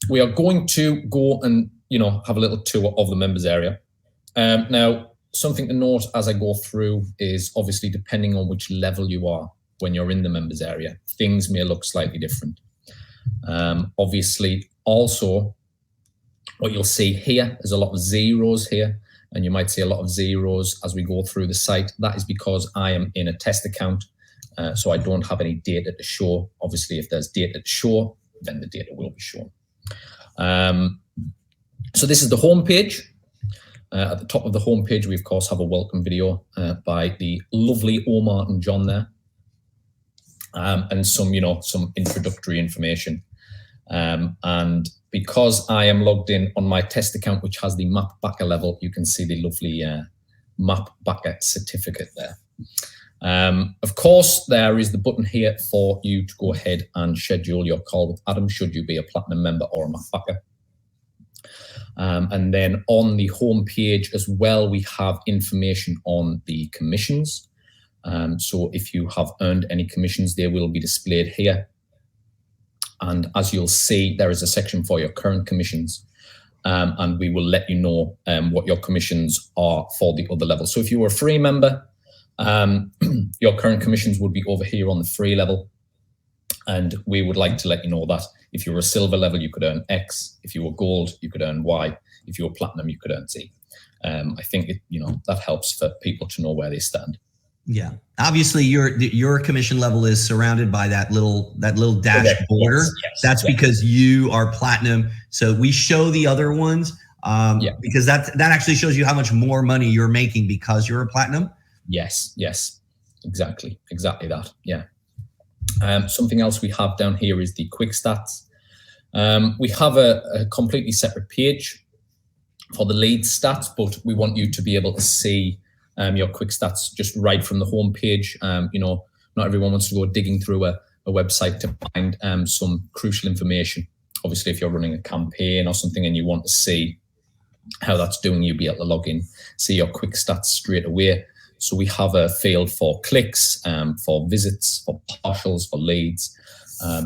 we are going to go and, have a little tour of the members area. Now, something to note as I go through is obviously depending on which level you are when you're in the members area, things may look slightly different. Obviously, also, what you'll see here is a lot of zeros here, and you might see a lot of zeros as we go through the site. That is because I am in a test account, so I don't have any data to show. Obviously, if there's data to show, then the data will be shown. So this is the home page. At the top of the home page, we of course have a welcome video by the lovely Omar and John there, and some introductory information. And because I am logged in on my test account, which has the map backer level, you can see the lovely map backer certificate there. Of course, there is the button here for you to go ahead and schedule your call with Adam, should you be a platinum member or a map backer. And then on the home page as well, we have information on the commissions. So if you have earned any commissions, they will be displayed here. And as you'll see, there is a section for your current commissions, and we will let you know what your commissions are for the other levels. So if you were a free member, your current commissions would be over here on the free level. And we would like to let you know that if you were a silver level, you could earn X. If you were gold, you could earn Y. If you were platinum, you could earn Z. I think that helps for people to know where they stand. Yeah, obviously your commission level is surrounded by that little dash border. Yes, that's because you are platinum. So we show the other ones because that actually shows you how much more money you're making because you're a platinum. Yes, exactly that. Yeah. Something else we have down here is the quick stats. We have a completely separate page for the lead stats, but we want you to be able to see your quick stats just right from the home page. Not everyone wants to go digging through a website to find some crucial information. Obviously, if you're running a campaign or something and you want to see how that's doing, you'll be able to log in, see your quick stats straight away. So we have a field for clicks, for visits, for partials, for leads,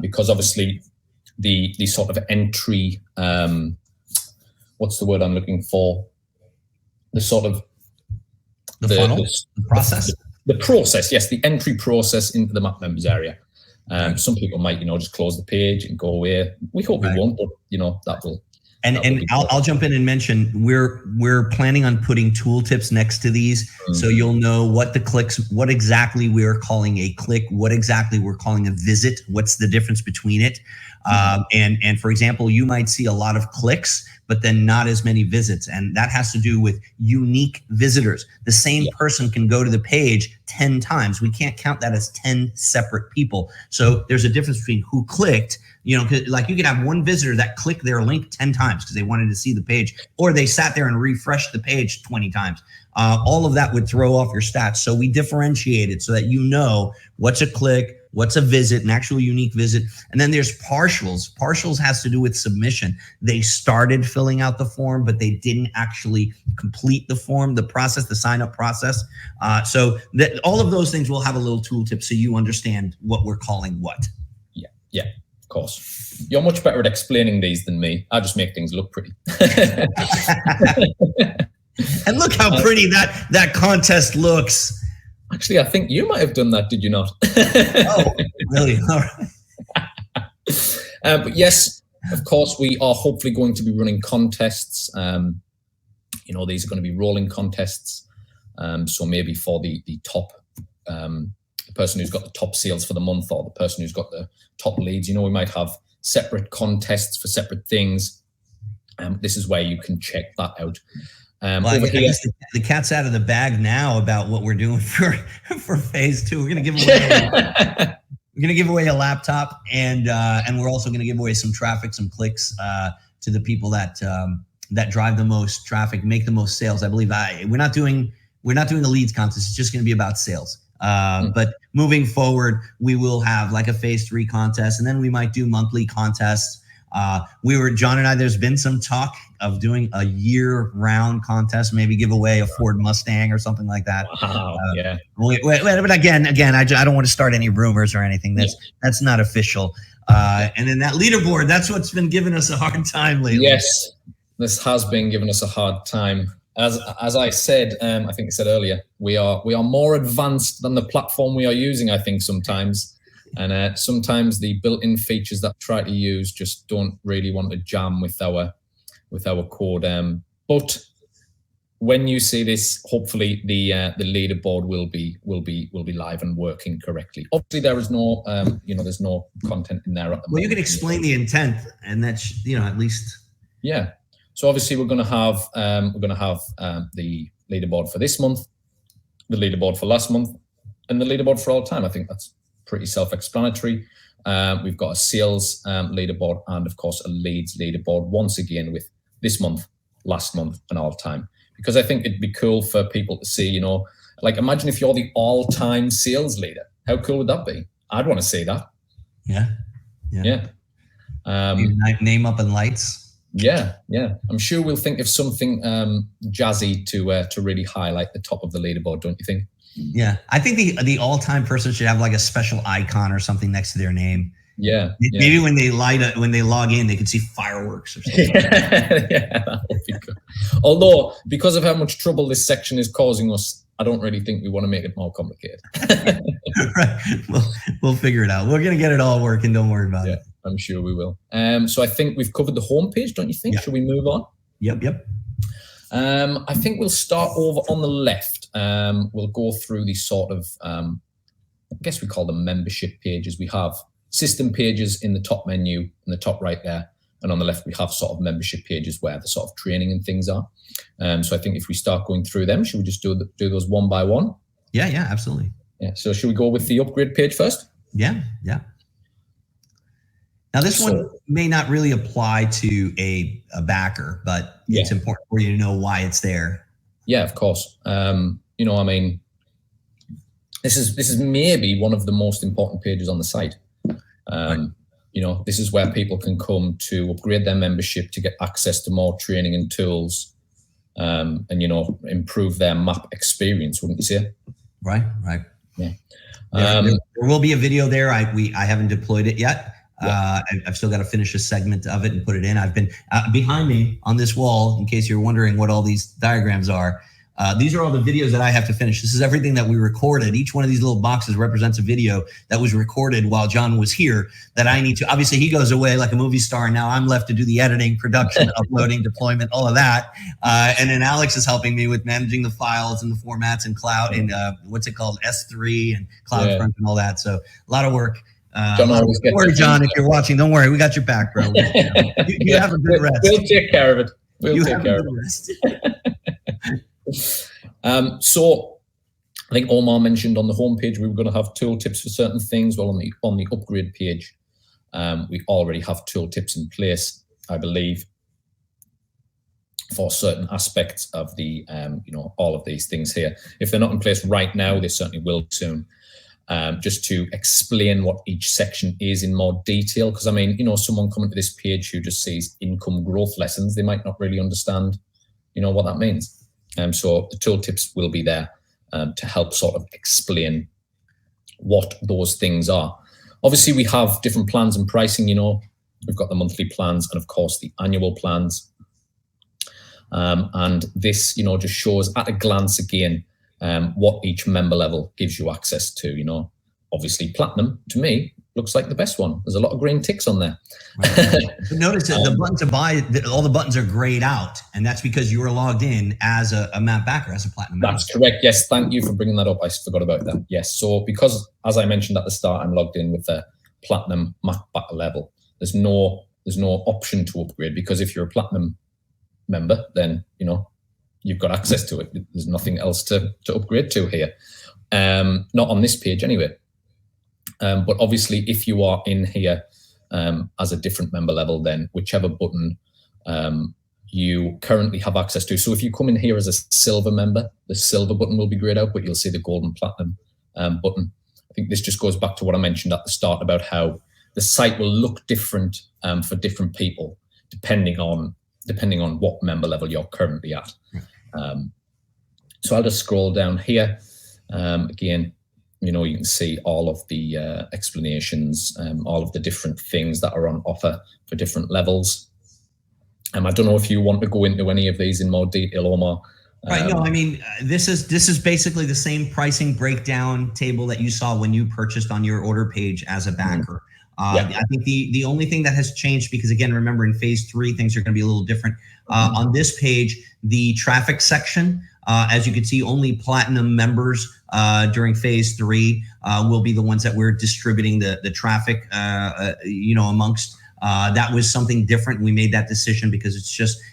because obviously the sort of entry, what's the word I'm looking for? The sort of the funnel, the process. The process, yes, the entry process into the map members area. Some people might, just close the page and go away. We hope we won't, but that will. And I'll jump in and mention we're planning on putting tooltips next to these, so you'll know what the clicks, what exactly we're calling a click, what exactly we're calling a visit, what's the difference between it. And for example, you might see a lot of clicks, but then not as many visits. And that has to do with unique visitors. The same person can go to the page 10 times. We can't count that as 10 separate people. So there's a difference between who clicked, like you could have one visitor that clicked their link 10 times because they wanted to see the page, or they sat there and refreshed the page 20 times. All of that would throw off your stats. So we differentiate it so that you know what's a click, what's a visit, an actual unique visit. And then there's partials. Partials has to do with submission. They started filling out the form, but they didn't actually complete the form, the process, the sign up process. So that all of those things will have a little tooltip so you understand what we're calling what. Yeah, of course. You're much better at explaining these than me. I just make things look pretty. And look how pretty that contest looks. Actually, I think you might have done that, did you not? Oh, really? All right. But yes, of course, we are hopefully going to be running contests. These are going to be rolling contests. So maybe for the top person who's got the top sales for the month, or the person who's got the top leads, we might have separate contests for separate things. This is where you can check that out. Over here, the cat's out of the bag now about what we're doing for phase 2. We're going to give away a laptop, and we're also going to give away some traffic, some clicks to the people that drive the most traffic, make the most sales. I believe we're not doing the leads contest. It's just going to be about sales. But moving forward, we will have like a phase 3 contest, and then we might do monthly contests. John and I, there's been some talk of doing a year-round contest, maybe give away a Ford Mustang or something like that. Wow, yeah. But again, I don't want to start any rumors or anything. That's not official. And then that leaderboard, that's what's been giving us a hard time lately. Yes, this has been giving us a hard time. As I said, I think I said earlier, we are more advanced than the platform we are using, I think, sometimes. And sometimes the built-in features that we try to use just don't really want to jam with our code. But when you see this, hopefully the leaderboard will be live and working correctly. Obviously, there is no there's no content in there at the moment. Well, you can explain the intent, and that's at least. Yeah. So obviously we're going to have the leaderboard for this month, the leaderboard for last month, and the leaderboard for all time. I think that's pretty self-explanatory. We've got a sales leaderboard and, of course, a leads leaderboard, once again with this month, last month, and all time. Because I think it'd be cool for people to see, like imagine if you're the all-time sales leader. How cool would that be? I'd want to see that. Yeah. Name up in lights. Yeah. I'm sure we'll think of something jazzy to really highlight the top of the leaderboard, don't you think? Yeah, I think the all-time person should have like a special icon or something next to their name. Yeah. Maybe when they log in, they can see fireworks or something. Yeah, that would be good. Although, because of how much trouble this section is causing us, I don't really think we want to make it more complicated. Right. We'll figure it out. We're gonna get it all working. Don't worry about it. I'm sure we will. So I think we've covered the homepage, don't you think? Should we move on? Yep. I think we'll start over on the left. We'll go through the sort of, I guess we call them membership pages. We have system pages in the top menu, in the top right there. And on the left, we have sort of membership pages where the sort of training and things are. So I think if we start going through them, should we just do those one by one? Yeah, absolutely. Yeah. So should we go with the upgrade page first? Yeah. Now, this one may not really apply to a backer, but it's important for you to know why it's there. Yeah, of course. I mean, this is maybe one of the most important pages on the site. This is where people can come to upgrade their membership to get access to more training and tools, and improve their map experience. Wouldn't you say? Right. Yeah. There will be a video there. I haven't deployed it yet. I've still got to finish a segment of it and put it in. I've been behind me on this wall, in case you're wondering what all these diagrams are. These are all the videos that I have to finish. This is everything that we recorded. Each one of these little boxes represents a video that was recorded while John was here that I need to, obviously he goes away like a movie star. And now I'm left to do the editing, production, uploading, deployment, all of that. And then Alex is helping me with managing the files and the formats and cloud and what's it called? S3 and CloudFront and all that. So a lot of work. Don't worry, John, if you're watching, don't worry. We got your back, bro. You have a good rest. We'll take care of it. We'll take care of it. So I think Omar mentioned on the homepage we were going to have tooltips for certain things. Well, on the upgrade page, we already have tooltips in place, I believe, for certain aspects of the all of these things here. If they're not in place right now, they certainly will soon. Just to explain what each section is in more detail, because I mean, someone coming to this page who just sees income growth lessons, they might not really understand, what that means. So the tooltips will be there to help sort of explain what those things are. Obviously, we have different plans and pricing. We've got the monthly plans and, of course, the annual plans. And this, just shows at a glance again what each member level gives you access to. Obviously platinum to me looks like the best one. There's a lot of green ticks on there. Right. But notice that the button to buy, all the buttons are grayed out, and that's because you were logged in as a map backer, as a platinum member. That's correct. Yes, thank you for bringing that up. I forgot about that. Yes, so because as I mentioned at the start, I'm logged in with the platinum map backer level. There's no option to upgrade, because if you're a platinum member, then you've got access to it. There's nothing else to upgrade to here. Not on this page anyway. But obviously, if you are in here as a different member level, then whichever button you currently have access to. So if you come in here as a silver member, the silver button will be grayed out, but you'll see the gold and platinum button. I think this just goes back to what I mentioned at the start about how the site will look different for different people, depending on what member level you're currently at. So I'll just scroll down here. Again, you can see all of the explanations, all of the different things that are on offer for different levels. I don't know if you want to go into any of these in more detail, Omar. Right. No, I mean, this is basically the same pricing breakdown table that you saw when you purchased on your order page as a backer. I think the only thing that has changed, because again, remember in phase 3, things are going to be a little different. On this page, the traffic section, as you can see, only platinum members during phase 3 will be the ones that we're distributing the traffic, amongst. That was something different. We made that decision because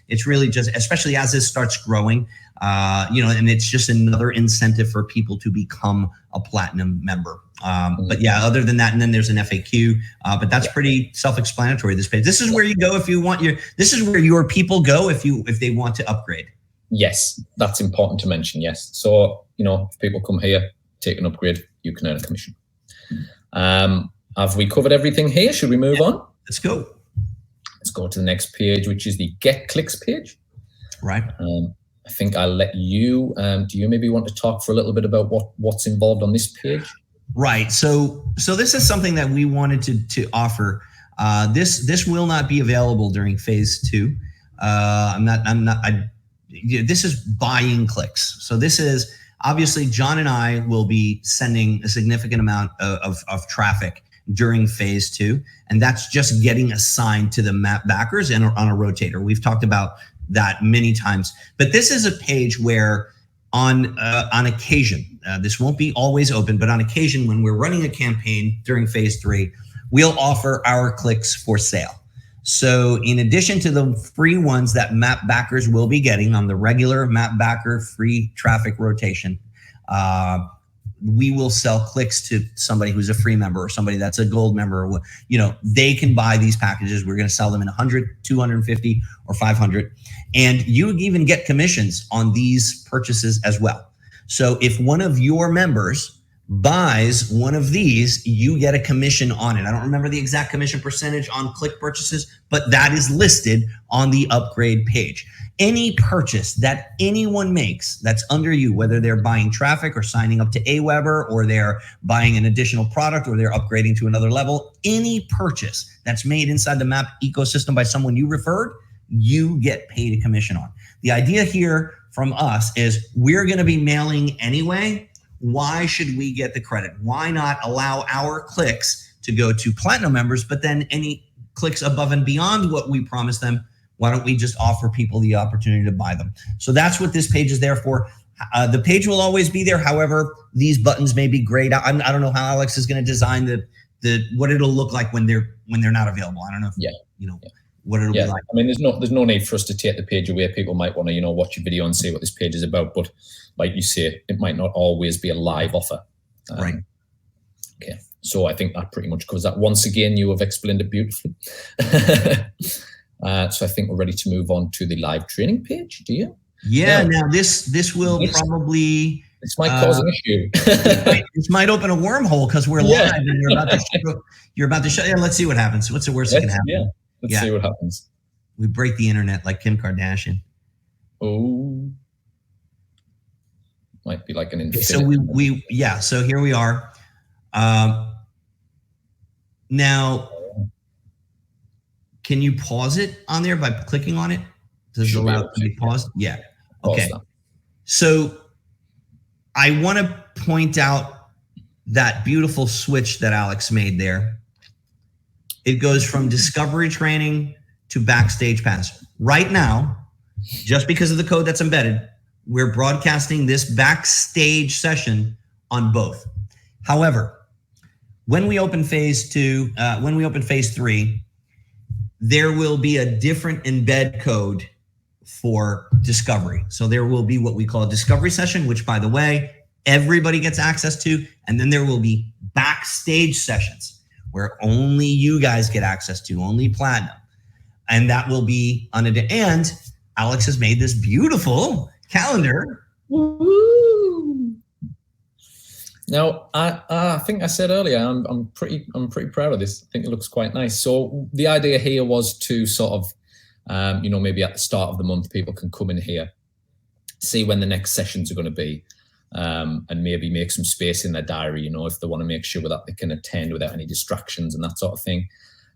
it's really just, especially as this starts growing, and it's just another incentive for people to become a platinum member. But yeah, other than that, and then there's an FAQ, but that's pretty self-explanatory, this page. This is where you go if you want this is where your people go if they want to upgrade. Yes, that's important to mention. Yes. So, if people come here, take an upgrade, you can earn a commission. Have we covered everything here? Should we move on? Let's go. Let's go to the next page, which is the Get Clicks page. Right. I think I'll let you, do you maybe want to talk for a little bit about what's involved on this page? Right. So this is something that we wanted to offer. This will not be available during phase 2. This is buying clicks. So this is obviously John and I will be sending a significant amount of traffic during phase 2, and that's just getting assigned to the map backers and on a rotator. We've talked about that many times, but this is a page where on occasion, this won't be always open, but on occasion when we're running a campaign during phase 3, we'll offer our clicks for sale. So in addition to the free ones that map backers will be getting on the regular map backer free traffic rotation, we will sell clicks to somebody who's a free member or somebody that's a gold member. They can buy these packages. We're going to sell them in 100, 250, or 500. And you even get commissions on these purchases as well. So if one of your members buys one of these, you get a commission on it. I don't remember the exact commission percentage on click purchases, but that is listed on the upgrade page. Any purchase that anyone makes that's under you, whether they're buying traffic or signing up to Aweber, or they're buying an additional product, or they're upgrading to another level, any purchase that's made inside the map ecosystem by someone you referred, you get paid a commission on. The idea here from us is we're going to be mailing anyway. Why should we get the credit? Why not allow our clicks to go to platinum members, but then any clicks above and beyond what we promised them, why don't we just offer people the opportunity to buy them? So that's what this page is there for. The page will always be there. However, these buttons may be grayed out. I don't know how Alex is going to design what it'll look like when they're not available. I don't know if, what it'll be like. I mean, there's no need for us to take the page away. People might want to, watch a video and see what this page is about. But like you say, it might not always be a live offer. Right. Okay. So I think that pretty much covers that. Once again, you have explained it beautifully. So I think we're ready to move on to the live training page. Do you? Yeah. Now this will probably. This might cause an issue. This might open a wormhole because we're live and you're about to show. Yeah, let's see what happens. What's the worst that can happen? Yeah. Let's see what happens. We break the internet like Kim Kardashian. Oh. Might be like an infinite. So so here we are. Now, can you pause it on there by clicking on it? Does it allow it to be paused? Yeah. Okay. So I want to point out that beautiful switch that Alex made there. It goes from discovery training to backstage pass. Right now, just because of the code that's embedded, we're broadcasting this backstage session on both. However, when we open phase 2, when we open phase 3, there will be a different embed code for discovery. So there will be what we call a discovery session, which, by the way, everybody gets access to. And then there will be backstage sessions where only you guys get access to, only platinum. And that will be on a day. And Alex has made this beautiful calendar. Woo-hoo. Now, I think I said earlier, I'm pretty proud of this. I think it looks quite nice. So the idea here was to sort of, maybe at the start of the month, people can come in here, see when the next sessions are going to be. and maybe make some space in their diary, you know, if they want to make sure that they can attend without any distractions and that sort of thing.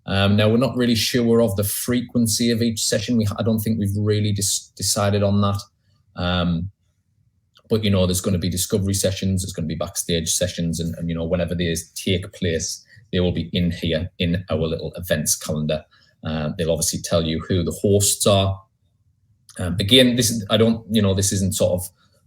Now, we're not really sure of the frequency of each session. I don't think we've really decided on that. But, you know, there's going to be discovery sessions, there's going to be backstage sessions, and you know, whenever these take place, they will be in here in our little events calendar. They'll obviously tell you who the hosts are. Again, this isn't sort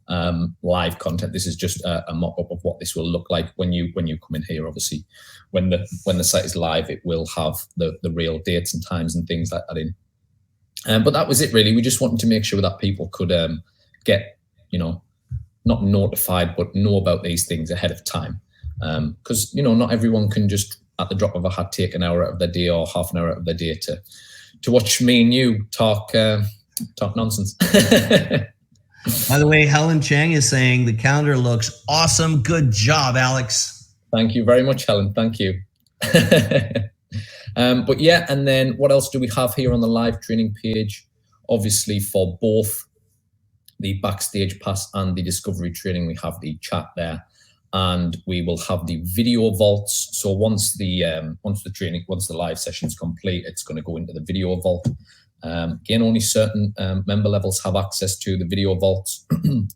of live content. This is just a mock-up of what this will look like when you come in here. Obviously, when the site is live, it will have the real dates and times and things like that in. But that was it really. We just wanted to make sure that people could get, you know, not notified, but know about these things ahead of time. Because, you know, not everyone can just at the drop of a hat take an hour out of their day or half an hour out of their day to watch me and you talk nonsense. By the way, Helen Chang is saying the calendar looks awesome. Good job, Alex. Thank you very much, Helen. Thank you. But yeah, and then what else do we have here on the live training page? Obviously, for both the backstage pass and the discovery training, we have the chat there, and we will have the video vaults. So once the live session is complete, it's going to go into the video vault. Again, only certain member levels have access to the video vaults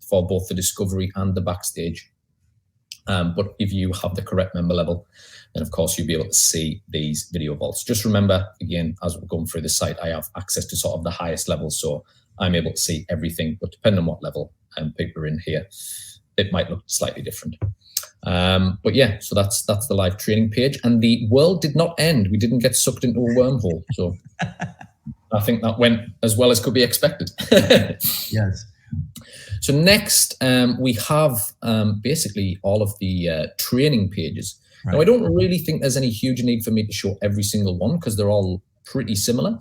for both the discovery and the backstage. But if you have the correct member level, then of course you'll be able to see these video vaults. Just remember, again, as we're going through the site, I have access to sort of the highest level, so I'm able to see everything. But depending on what level people are in here, it might look slightly different. But yeah, so that's the live training page, and the world did not end. We didn't get sucked into a wormhole, so I think that went as well as could be expected. Yes. So next, we have basically all of the training pages. Right. Now, I don't really think there's any huge need for me to show every single one because they're all pretty similar.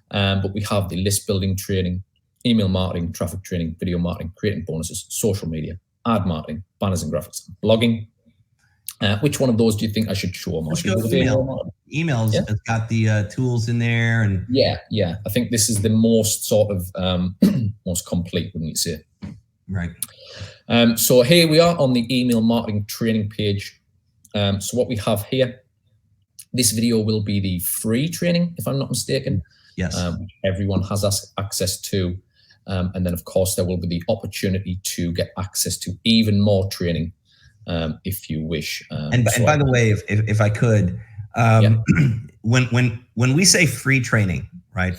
But we have the list building training, email marketing, traffic training, video marketing, creating bonuses, social media, ad marketing, banners and graphics, blogging. Which one of those do you think I should show them? Let's go with emails. Yeah? It's got the tools in there, and yeah. I think this is the most sort of most complete, wouldn't you say? Right. So here we are on the email marketing training page. So what we have here, this video will be the free training, if I'm not mistaken. Yes. Which everyone has access to. And then, of course, there will be the opportunity to get access to even more training if you wish. And by the way, if I could, when we say free training, right?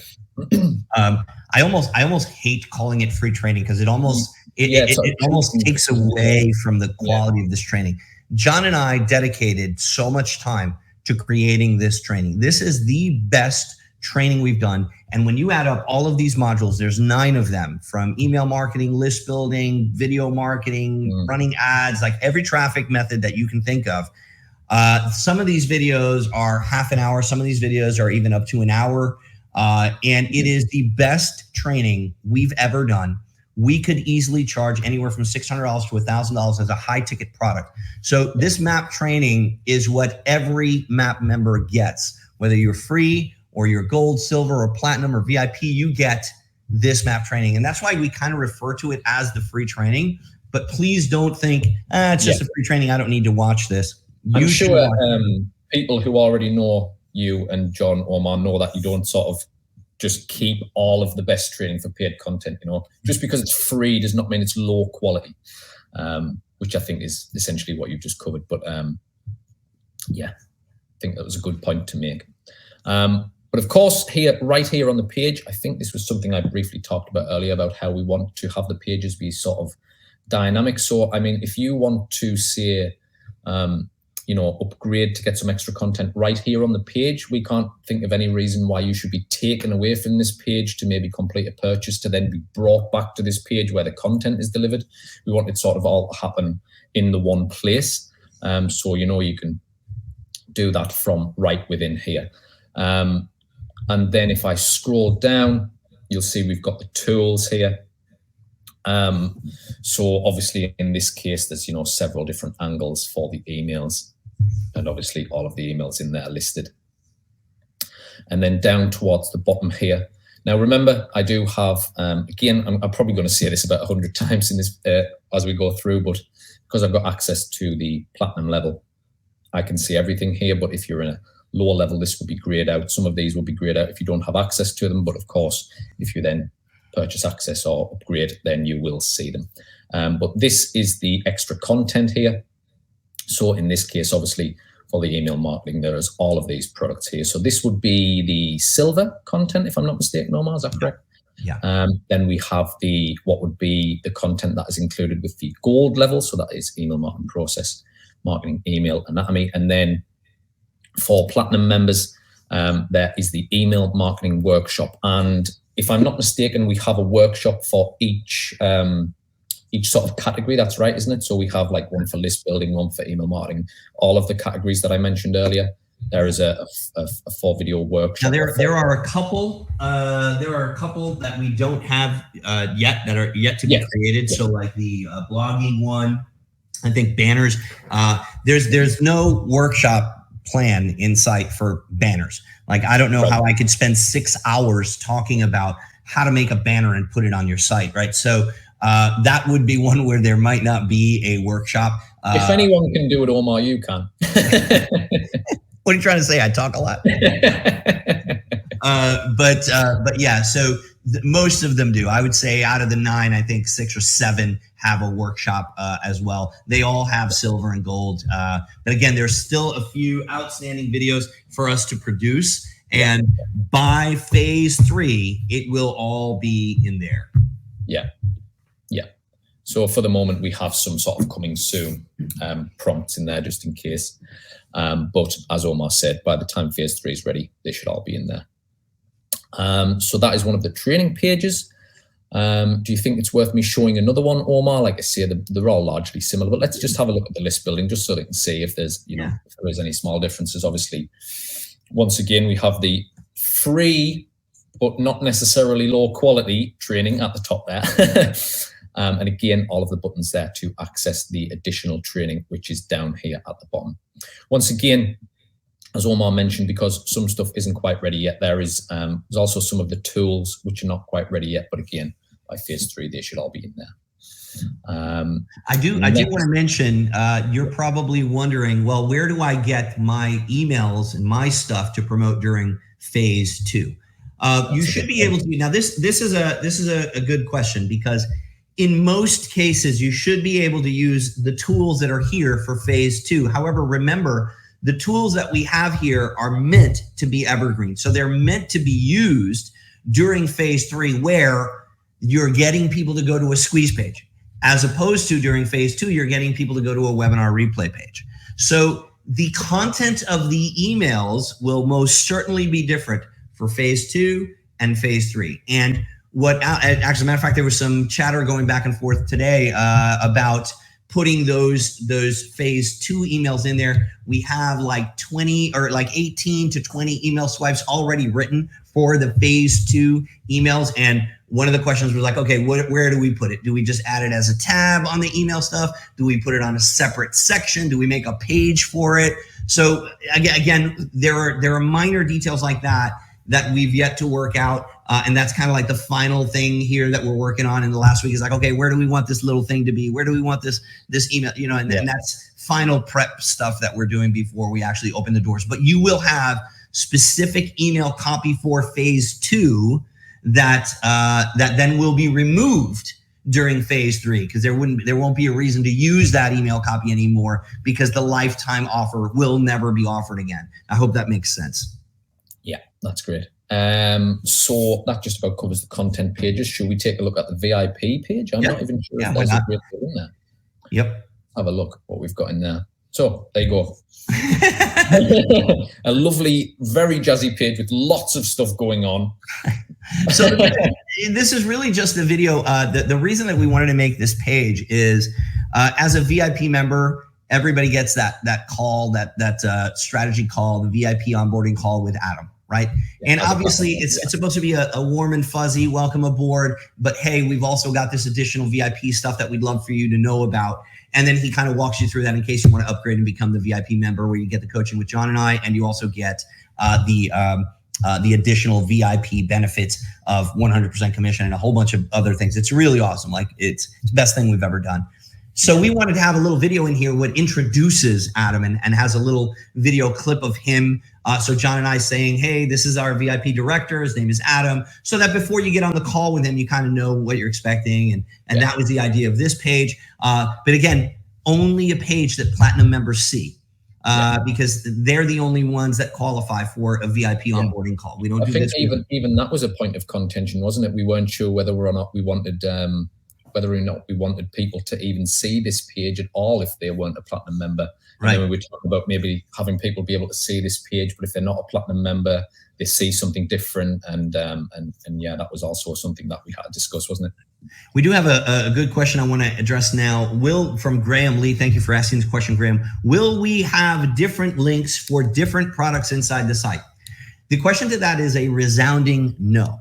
I almost hate calling it free training because it almost takes away from the quality of this training. John and I dedicated so much time to creating this training. This is the best training we've done. And when you add up all of these modules, there's 9 of them, from email marketing, list building, video marketing, running ads, like every traffic method that you can think of. Some of these videos are half an hour. Some of these videos are even up to an hour. And it is the best training we've ever done. We could easily charge anywhere from $600 to $1,000 as a high ticket product. So this MAP training is what every MAP member gets, whether you're free or you're gold, silver, or platinum, or VIP, you get this MAP training. And that's why we kind of refer to it as the free training. But please don't think, it's just a free training, I don't need to watch this. I'm sure people who already know you and John, Omar, know that you don't sort of just keep all of the best training for paid content. You know, just because it's free does not mean it's low quality, which I think is essentially what you've just covered. But yeah, I think that was a good point to make. But of course, right here on the page, I think this was something I briefly talked about earlier about how we want to have the pages be sort of dynamic. So, I mean, if you want to say, upgrade to get some extra content right here on the page, we can't think of any reason why you should be taken away from this page to maybe complete a purchase to then be brought back to this page where the content is delivered. We want it sort of all to happen in the one place. So, you can do that from right within here. And then if I scroll down, you'll see we've got the tools here. So obviously in this case, there's, several different angles for the emails, and obviously all of the emails in there are listed. And then down towards the bottom here, Now, remember, I do have, again, I'm probably going to say this about 100 times in this as we go through, but because I've got access to the platinum level, I can see everything here. But if you're in a lower level, this will be grayed out. Some of these will be grayed out if you don't have access to them. But of course, if you then purchase access or upgrade, then you will see them. But this is the extra content here. So in this case, obviously, for the email marketing, there is all of these products here. So this would be the silver content, if I'm not mistaken, Omar, is that correct? Yeah. Then we have what would be the content that is included with the gold level. So that is email marketing process, marketing, email anatomy. And then for platinum members, there is the email marketing workshop. And if I'm not mistaken, we have a workshop for each sort of category. That's right, isn't it? So we have like one for list building, one for email marketing, all of the categories that I mentioned earlier. There is a 4-video workshop. Now there are a couple. There are a couple that we don't have yet that are yet to be created. So like the blogging one, I think banners. There's no workshop plan in sight for banners. Like I don't know how I could spend 6 hours talking about how to make a banner and put it on your site, right? So that would be one where there might not be a workshop. If anyone can do it, Omar, you can. What are you trying to say? I talk a lot. But yeah, so most of them do. I would say out of the 9, I think 6 or 7 have a workshop as well. They all have silver and gold. But again, there's still a few outstanding videos for us to produce. And by phase 3, it will all be in there. Yeah. Yeah. So for the moment, we have some sort of coming soon prompts in there just in case. But as Omar said, by the time phase 3 is ready, they should all be in there. So that is one of the training pages. Do you think it's worth me showing another one, Omar? Like I say, they're all largely similar, but let's just have a look at the list building just so they can see if there's, if there is any small differences. Obviously, once again, we have the free, but not necessarily low quality training at the top there. And again, all of the buttons there to access the additional training, which is down here at the bottom. Once again, as Omar mentioned, because some stuff isn't quite ready yet, there's also some of the tools which are not quite ready yet. But again, by phase 3, they should all be in there. I do want to mention, you're probably wondering, well, where do I get my emails and my stuff to promote during phase 2? You should be able to. Now, this is a good question, because in most cases, you should be able to use the tools that are here for phase 2. However, remember, the tools that we have here are meant to be evergreen. So they're meant to be used during phase 3, where you're getting people to go to a squeeze page, as opposed to during phase 2, you're getting people to go to a webinar replay page. So the content of the emails will most certainly be different for phase 2 and phase 3. And actually, as a matter of fact, there was some chatter going back and forth today about putting those phase 2 emails in there. We have like 20 or like 18 to 20 email swipes already written for the phase 2 emails. And one of the questions was like, okay, where do we put it? Do we just add it as a tab on the email stuff? Do we put it on a separate section? Do we make a page for it? So again, there are minor details like that we've yet to work out. And that's kind of like the final thing here that we're working on in the last week is like, okay, where do we want this little thing to be? Where do we want this email, and that's final prep stuff that we're doing before we actually open the doors. But you will have specific email copy for phase 2 that then will be removed during phase 3, because there won't be a reason to use that email copy anymore, because the lifetime offer will never be offered again. I hope that makes sense. Yeah, that's great. So that just about covers the content pages. Should we take a look at the VIP page? I'm not even sure if there's a great thing in there. Yep. Have a look what we've got in there. So there you go. A lovely, very jazzy page with lots of stuff going on. So this is really just the video. The reason that we wanted to make this page is as a VIP member, everybody gets that call, that strategy call, the VIP onboarding call with Adam. Right. And obviously it's supposed to be a warm and fuzzy welcome aboard. But hey, we've also got this additional VIP stuff that we'd love for you to know about. And then he kind of walks you through that in case you want to upgrade and become the VIP member, where you get the coaching with John and I. And you also get the the additional VIP benefits of 100% commission and a whole bunch of other things. It's really awesome. Like it's the best thing we've ever done. So we wanted to have a little video in here what introduces Adam and has a little video clip of him. So John and I saying, hey, this is our VIP director. His name is Adam. So that before you get on the call with him, you kind of know what you're expecting. And that was the idea of this page. But again, only a page that Platinum members see. Because they're the only ones that qualify for a VIP onboarding call. We don't do this. I think even that was a point of contention, wasn't it? We weren't sure whether or not we wanted people to even see this page at all if they weren't a Platinum member. Right. And then we were talking about maybe having people be able to see this page, but if they're not a Platinum member, they see something different. And yeah, that was also something that we had to discuss, wasn't it? We do have a good question I want to address now. From Graham Lee, thank you for asking this question, Graham. Will we have different links for different products inside the site? The question to that is a resounding no.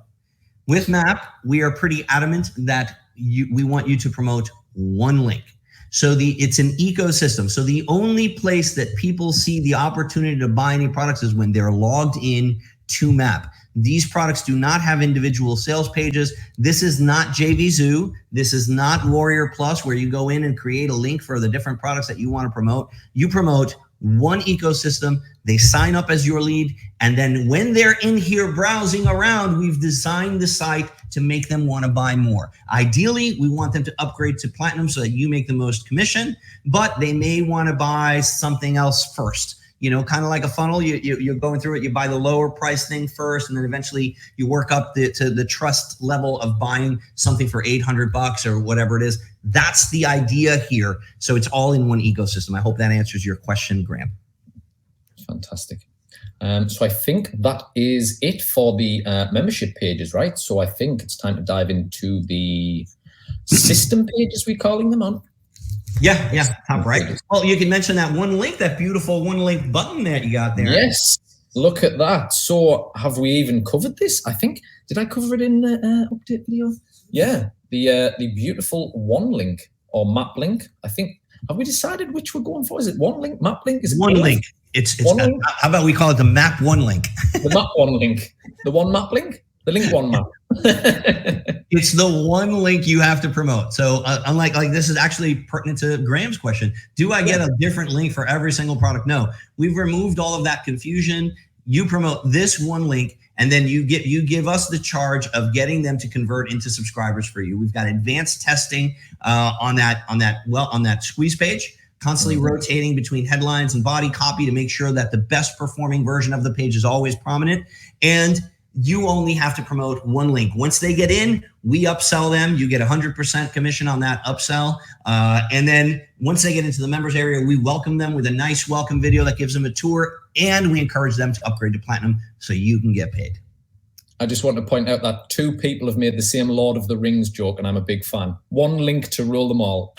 With MAP, we are pretty adamant that we want you to promote one link. So it's an ecosystem. So the only place that people see the opportunity to buy any products is when they're logged in to MAP. These products do not have individual sales pages. This is not JVZoo. This is not Warrior Plus, where you go in and create a link for the different products that you want to promote. You promote one ecosystem. They sign up as your lead. And then when they're in here browsing around, we've designed the site to make them want to buy more. Ideally, we want them to upgrade to Platinum so that you make the most commission, but they may want to buy something else first. You know, kind of like a funnel, you're going through it, you buy the lower price thing first, and then eventually you work up to the trust level of buying something for $800 or whatever it is. That's the idea here. So it's all in one ecosystem. I hope that answers your question, Graham. Fantastic. So I think that is it for the membership pages, right? So I think it's time to dive into the system pages, we're calling them on. Yeah, top right. Well, you can mention that one link, that beautiful one link button that you got there. Yes, look at that. So have we even covered this? I think, did I cover it in the update video? Yeah, the beautiful one link or map link. I think, have we decided which we're going for? Is it one link, map link? Is it one link? It's one link? How about we call it the map one link? The map one link. The one map link? The link one map. It's the one link you have to promote. So unlike this is actually pertinent to Graham's question. Do I get a different link for every single product? No, we've removed all of that confusion. You promote this one link, and then you give us the charge of getting them to convert into subscribers for you. We've got advanced testing on that squeeze page, constantly rotating between headlines and body copy to make sure that the best performing version of the page is always prominent. And you only have to promote one link. Once they get in, we upsell them. You get 100% commission on that upsell. And then once they get into the members area, we welcome them with a nice welcome video that gives them a tour, and we encourage them to upgrade to Platinum so you can get paid. I just want to point out that 2 people have made the same Lord of the Rings joke, and I'm a big fan. One link to rule them all.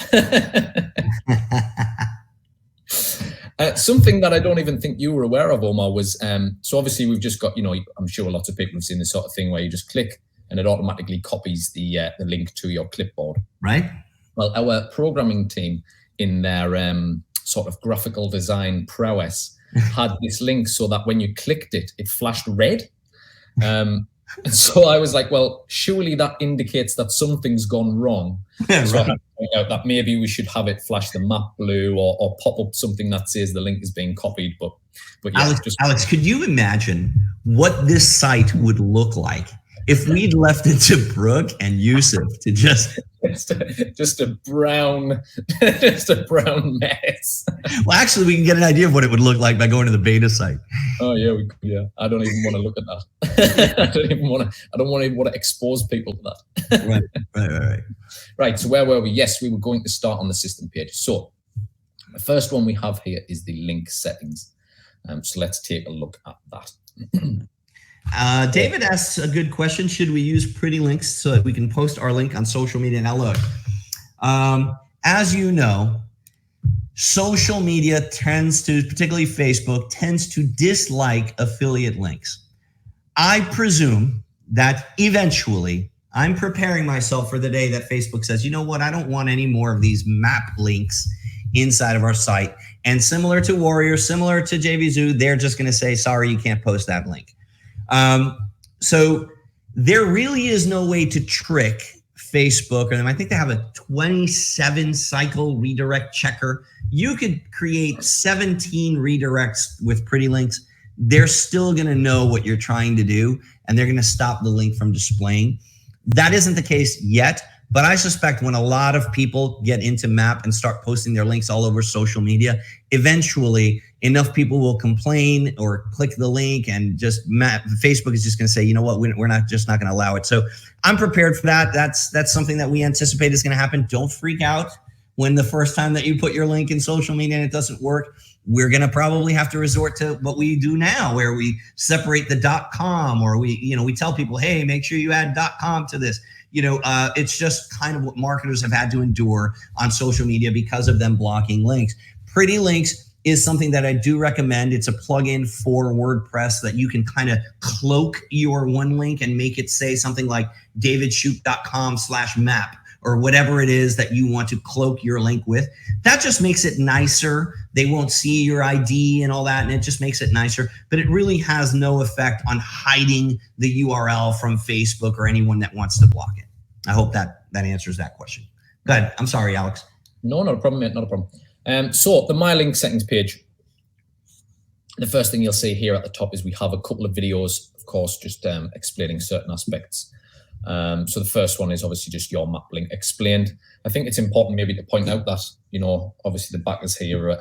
Something that I don't even think you were aware of, Omar, was, so obviously we've just got, I'm sure lots of people have seen this sort of thing where you just click and it automatically copies the link to your clipboard. Right. Well, our programming team in their sort of graphical design prowess had this link so that when you clicked it, it flashed red. And so I was like, well, surely that indicates that something's gone wrong. Yeah, so right. I had to point out that maybe we should have it flash the map blue or pop up something that says the link is being copied. But yeah, Alex, could you imagine what this site would look like if we'd left it to Brooke and Yusuf to just a brown mess? Well, actually, we can get an idea of what it would look like by going to the beta site. Oh yeah, yeah. I don't even want to look at that. I don't want to expose people to that. Right. So where were we? Yes, we were going to start on the system page. So the first one we have here is the link settings. So let's take a look at that. David asks a good question. Should we use pretty links so that we can post our link on social media? Now look, as you know, social media tends to, particularly Facebook, tends to dislike affiliate links. I presume that eventually I'm preparing myself for the day that Facebook says, you know what, I don't want any more of these map links inside of our site. And similar to Warrior, similar to JVZoo, they're just going to say, sorry, you can't post that link. So there really is no way to trick Facebook, or I think they have a 27 cycle redirect checker. You could create 17 redirects with pretty links. They're still going to know what you're trying to do, and they're going to stop the link from displaying. That isn't the case yet, but I suspect when a lot of people get into Map and start posting their links all over social media, eventually enough people will complain or click the link, and just Facebook is just going to say, you know what, we're not going to allow it. So I'm prepared for that. That's something that we anticipate is going to happen. Don't freak out when the first time that you put your link in social media and it doesn't work. We're going to probably have to resort to what we do now, where we separate the .com, or we tell people, hey, make sure you add .com to this. It's just kind of what marketers have had to endure on social media because of them blocking links. Pretty links is something that I do recommend. It's a plugin for WordPress that you can kind of cloak your one link and make it say something like davidshoot.com/map, or whatever it is that you want to cloak your link with. That just makes it nicer. They won't see your ID and all that, and it just makes it nicer. But it really has no effect on hiding the URL from Facebook or anyone that wants to block it. I hope that answers that question. Go ahead. I'm sorry, Alex. No, not a problem, mate. Not a problem. So the My Link settings page, the first thing you'll see here at the top is we have a couple of videos, of course, just explaining certain aspects. So the first one is obviously just your map link explained. I think it's important maybe to point out that, obviously the backers here,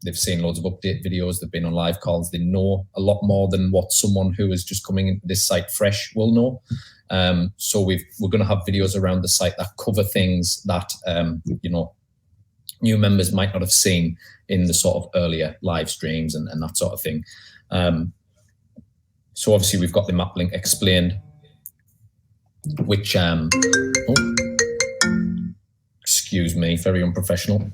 they've seen loads of update videos, they've been on live calls, they know a lot more than what someone who is just coming into this site fresh will know. So we're going to have videos around the site that cover things that, new members might not have seen in the sort of earlier live streams and that sort of thing. So obviously we've got the map link explained, which, excuse me, very unprofessional.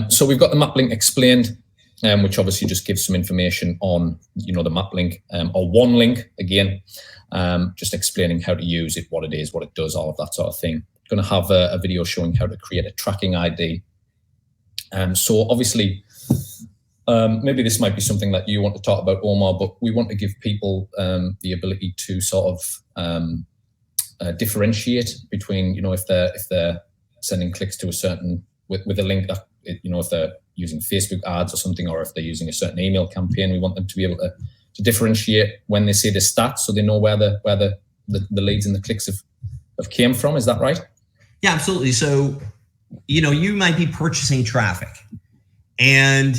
So we've got the map link explained, which obviously just gives some information on, the map link, or one link again, just explaining how to use it, what it is, what it does, all of that sort of thing. Going to have a video showing how to create a tracking ID. So obviously, maybe this might be something that you want to talk about, Omar, but we want to give people the ability to sort of differentiate between, if they're sending clicks to a certain with a link that, if they're using Facebook ads or something, or if they're using a certain email campaign, we want them to be able to differentiate when they see the stats, so they know where the leads and the clicks have came from. Is that right? Yeah, absolutely. So, you might be purchasing traffic, and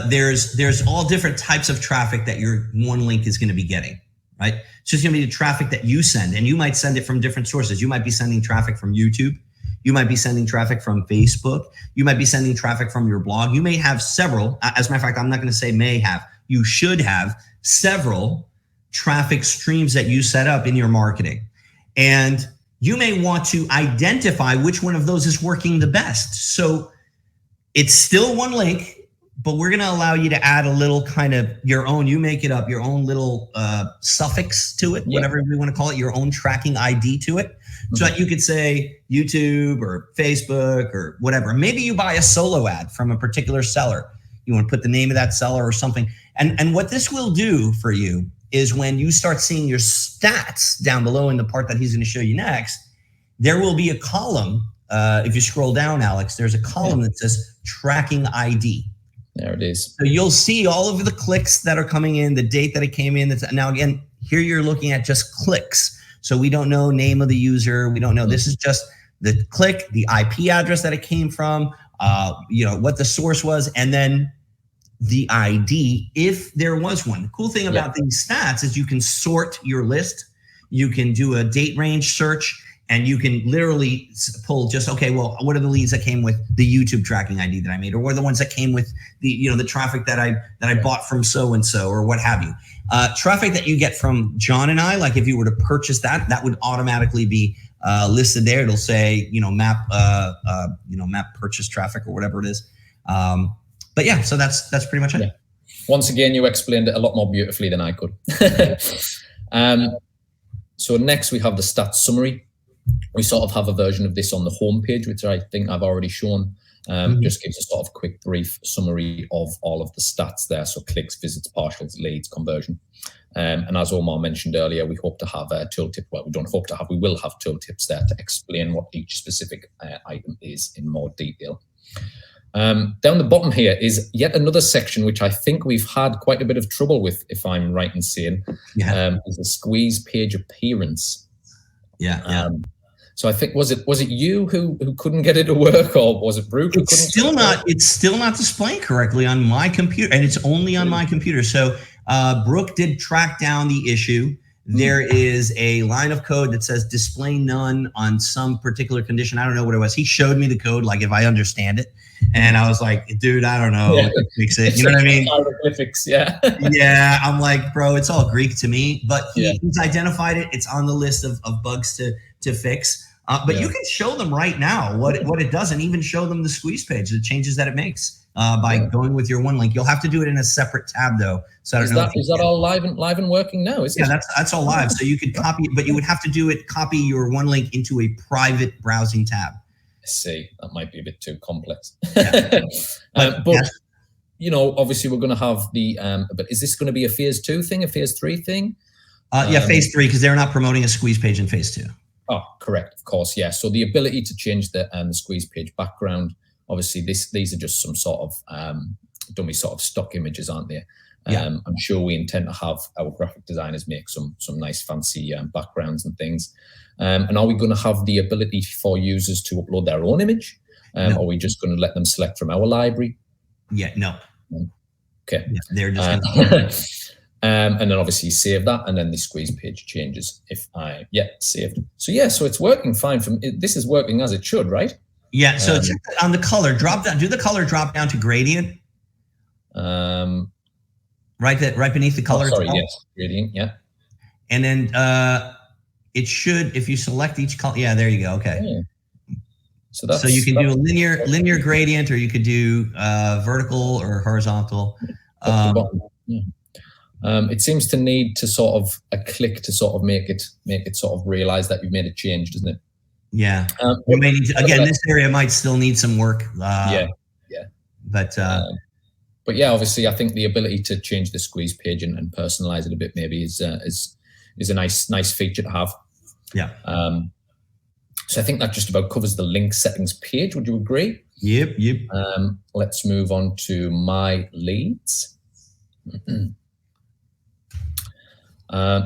there's all different types of traffic that your one link is going to be getting, right? So it's going to be the traffic that you send, and you might send it from different sources. You might be sending traffic from YouTube. You might be sending traffic from Facebook. You might be sending traffic from your blog. You may have several. As a matter of fact, I'm not going to say may have. You should have several traffic streams that you set up in your marketing. And you may want to identify which one of those is working the best. So it's still one link, but we're going to allow you to add a little kind of your own, you make it up, your own little suffix to it, whatever we want to call it, your own tracking ID to it. So that you could say YouTube or Facebook or whatever. Maybe you buy a solo ad from a particular seller. You want to put the name of that seller or something. And what this will do for you is when you start seeing your stats down below in the part that he's going to show you next, there will be a column. If you scroll down, Alex, there's a column that says tracking ID. There it is. So you'll see all of the clicks that are coming in, the date that it came in. Now, again, here you're looking at just clicks. So we don't know name of the user. We don't know. This is just the click, the IP address that it came from, what the source was, and then the ID, if there was one. The cool thing about these stats is you can sort your list. You can do a date range search, and you can literally pull just, okay, well, what are the leads that came with the YouTube tracking ID that I made? Or what are the ones that came with the, the traffic that I bought from so-and-so, or what have you. Traffic that you get from John and I, like if you were to purchase that would automatically be listed there. It'll say, map purchase traffic or whatever it is. But yeah, so that's pretty much it. Yeah. Once again, you explained it a lot more beautifully than I could. So next we have the stats summary. We sort of have a version of this on the homepage, which I think I've already shown. Just gives a sort of quick, brief summary of all of the stats there. So clicks, visits, partials, leads, conversion. And as Omar mentioned earlier, we hope to have a tooltip. Well, we don't hope to have, we will have tooltips there to explain what each specific item is in more detail. Down the bottom here is yet another section which I think we've had quite a bit of trouble with, if I'm right in saying, is the squeeze page appearance. So I think was it you who couldn't get it to work, or was it Brooke? It's still not displaying correctly on my computer, and it's only on my computer. So Brooke did track down the issue. There is a line of code that says display none on some particular condition. I don't know what it was. He showed me the code, like if I understand it. And I was like, dude, I don't know. Fix it. You know what I mean? Hieroglyphics, yeah. Yeah, I'm like, bro, it's all Greek to me. But he's identified it. It's on the list of bugs to fix. But you can show them right now what it does, and even show them the squeeze page, the changes that it makes by going with your one link. You'll have to do it in a separate tab though. So I don't know. Is that all live and working now? Is it? Yeah, that's all live. So you could copy it, but you would have to copy your one link into a private browsing tab. I see. That might be a bit too complex. But you know, obviously we're going to have the. But is this going to be a phase 2 thing, a phase 3 thing? Phase 3, because they're not promoting a squeeze page in phase 2. Oh, correct. Of course, yeah. So the ability to change the squeeze page background. Obviously, these are just some sort of dummy sort of stock images, aren't they? I'm sure we intend to have our graphic designers make some nice fancy backgrounds and things. And are we going to have the ability for users to upload their own image? No. Or are we just going to let them select from our library? No. Okay. Yeah, they're just and then obviously save that, and then the squeeze page changes. If I saved. So it's working fine. This is working as it should, right? Yeah. So check on the color drop down. Do the color drop down to gradient? Right beneath the color. Yes, gradient. Yeah. And then it should, if you select each color. Yeah, there you go. Okay. Yeah. So you can do a linear gradient, or you could do vertical or horizontal. It seems to need to sort of a click to sort of make it sort of realize that you've made a change, doesn't it? Yeah. We may need to, again, this area might still need some work. But yeah, obviously, I think the ability to change the squeeze page and personalize it a bit maybe is a nice feature to have. Yeah. So I think that just about covers the link settings page. Would you agree? Yep. Let's move on to my leads.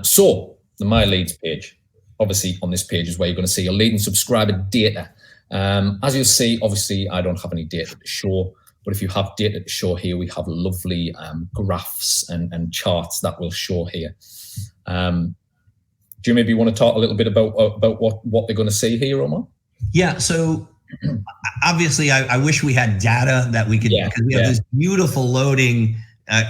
So the My Leads page, obviously on this page is where you're going to see your lead and subscriber data. As you'll see, obviously I don't have any data to show, but if you have data to show here, we have lovely graphs and charts that will show here. Do you maybe want to talk a little bit about what they're going to see here, Omar? Yeah, so obviously I wish we had data that we could, because we have this beautiful loading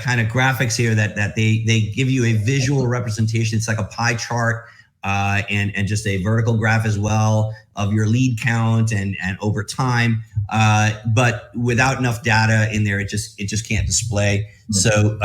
kind of graphics here that they give you a visual representation. It's like a pie chart and just a vertical graph as well of your lead count and over time, but without enough data in there, it just can't display. Mm-hmm. So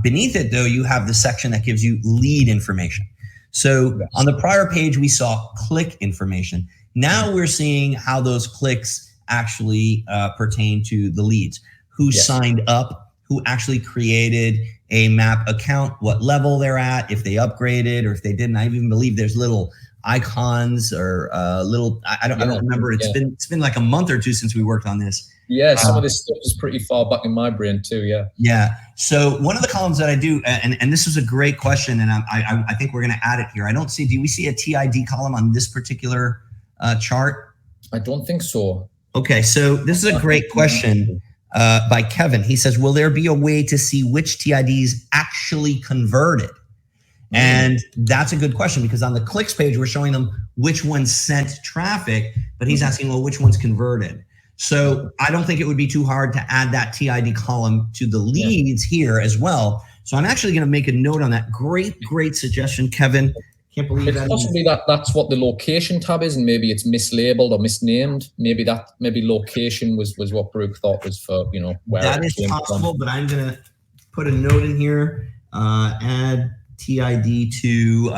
beneath it though, you have the section that gives you lead information. So on the prior page, we saw click information. Now we're seeing how those clicks actually pertain to the leads, who signed up, who actually created a map account, what level they're at, if they upgraded or if they didn't. I even believe there's little icons or little, I don't remember. It's been like a month or two since we worked on this. Yeah, some of this stuff is pretty far back in my brain too, yeah. Yeah, so one of the columns that I do, and this is a great question, and I think we're gonna add it here. Do we see a TID column on this particular chart? I don't think so. Okay, so this is a great question by Kevin. He says, will there be a way to see which TIDs actually converted? And that's a good question, because on the clicks page, we're showing them which ones sent traffic, but he's asking, well, which ones converted? So I don't think it would be too hard to add that TID column to the leads here as well. So I'm actually going to make a note on that. Great suggestion, Kevin. Can't believe it's that. Possibly that's what the location tab is, and maybe it's mislabeled or misnamed. Maybe location was what Brooke thought was for, where that is possible, but I'm going to put a note in here. Add TID to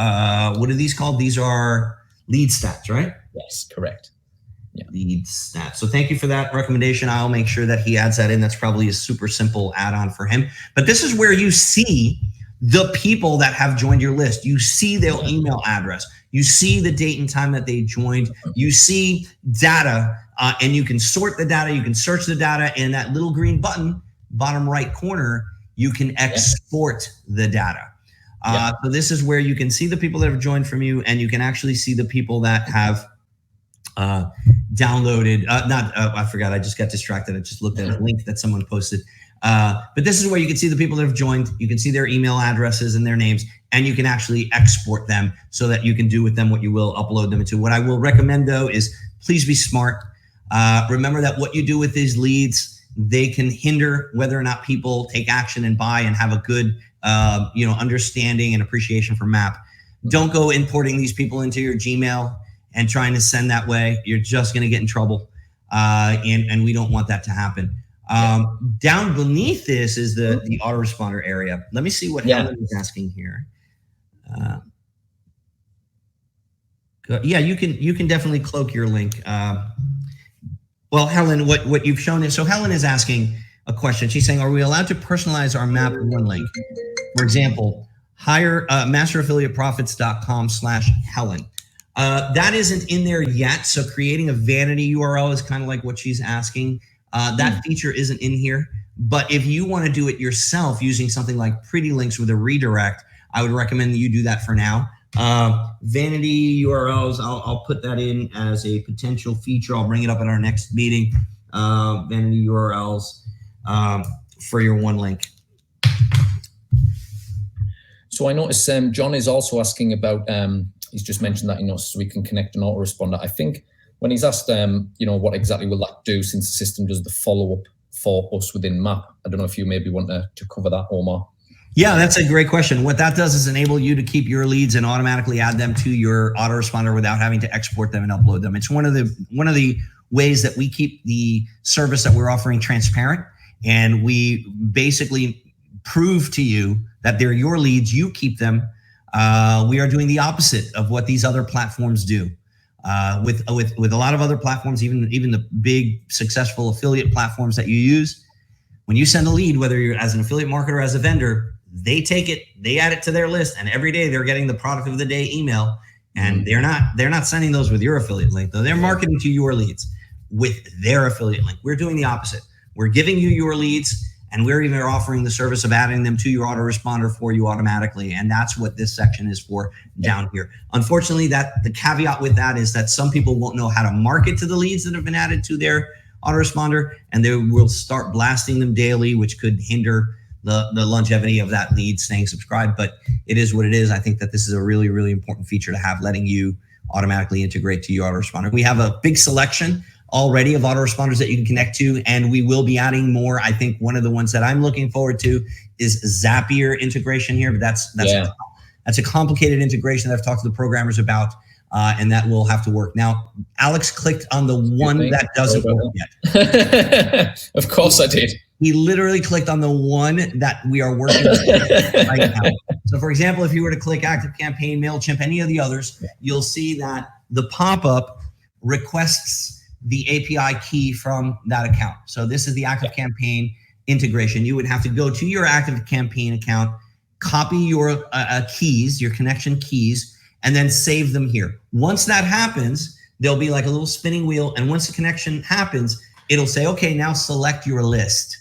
what are these called? These are lead stats, right? Yes, correct. Yeah. Lead stats. So thank you for that recommendation. I'll make sure that he adds that in. That's probably a super simple add-on for him. But this is where you see the people that have joined your list. You see their email address. You see the date and time that they joined. You see data, and you can sort the data. You can search the data, and that little green button, bottom right corner, you can export the data. So this is where you can see the people that have joined from you, and you can actually see the people that have downloaded. I forgot. I just got distracted. I just looked at a link that someone posted. But this is where you can see the people that have joined. You can see their email addresses and their names, and you can actually export them so that you can do with them what you will, upload them into. What I will recommend, though, is please be smart. Remember that what you do with these leads, they can hinder whether or not people take action and buy and have a good understanding and appreciation for MAP. Don't go importing these people into your Gmail and trying to send that way. You're just going to get in trouble, and we don't want that to happen. Down beneath this is the autoresponder area. Let me see what Helen is asking here. You can definitely cloak your link. Well, Helen, what you've shown is, so Helen is asking a question. She's saying, are we allowed to personalize our MAP one link? For example, hire masteraffiliateprofits.com/Helen. That isn't in there yet. So creating a vanity URL is kind of like what she's asking. That feature isn't in here. But if you want to do it yourself using something like Pretty Links with a redirect, I would recommend that you do that for now. Vanity URLs, I'll put that in as a potential feature. I'll bring it up at our next meeting. Vanity URLs for your one link. So I noticed John is also asking about, he's just mentioned that, so we can connect an autoresponder. I think when he's asked, what exactly will that do since the system does the follow-up for us within MAP? I don't know if you maybe want to cover that, Omar. Yeah, that's a great question. What that does is enable you to keep your leads and automatically add them to your autoresponder without having to export them and upload them. It's one of the ways that we keep the service that we're offering transparent, and we basically prove to you that they're your leads. You keep them. We are doing the opposite of what these other platforms do. With a lot of other platforms, even the big successful affiliate platforms that you use, when you send a lead, whether you're as an affiliate marketer or as a vendor, they take it, they add it to their list, and every day they're getting the product of the day email, and they're not sending those with your affiliate link, though. They're marketing to your leads with their affiliate link. We're doing the opposite. We're giving you your leads, and we're even offering the service of adding them to your autoresponder for you automatically. And that's what this section is for down here. Unfortunately, that the caveat with that is that some people won't know how to market to the leads that have been added to their autoresponder, and they will start blasting them daily, which could hinder the longevity of that lead staying subscribed. But it is what it is. I think that this is a really, really important feature to have, letting you automatically integrate to your autoresponder. We have a big selection already of autoresponders that you can connect to, and we will be adding more. I think one of the ones that I'm looking forward to is Zapier integration here, but that's a complicated integration that I've talked to the programmers about, and that will have to work. Now, Alex clicked on the one that doesn't work yet. Of course I did. He literally clicked on the one that we are working with right now. So for example, if you were to click ActiveCampaign, MailChimp, any of the others, you'll see that the pop-up requests the API key from that account. So this is the ActiveCampaign integration. You would have to go to your ActiveCampaign account, copy your keys, your connection keys, and then save them here. Once that happens, there'll be like a little spinning wheel. And once the connection happens, it'll say, okay, now select your list.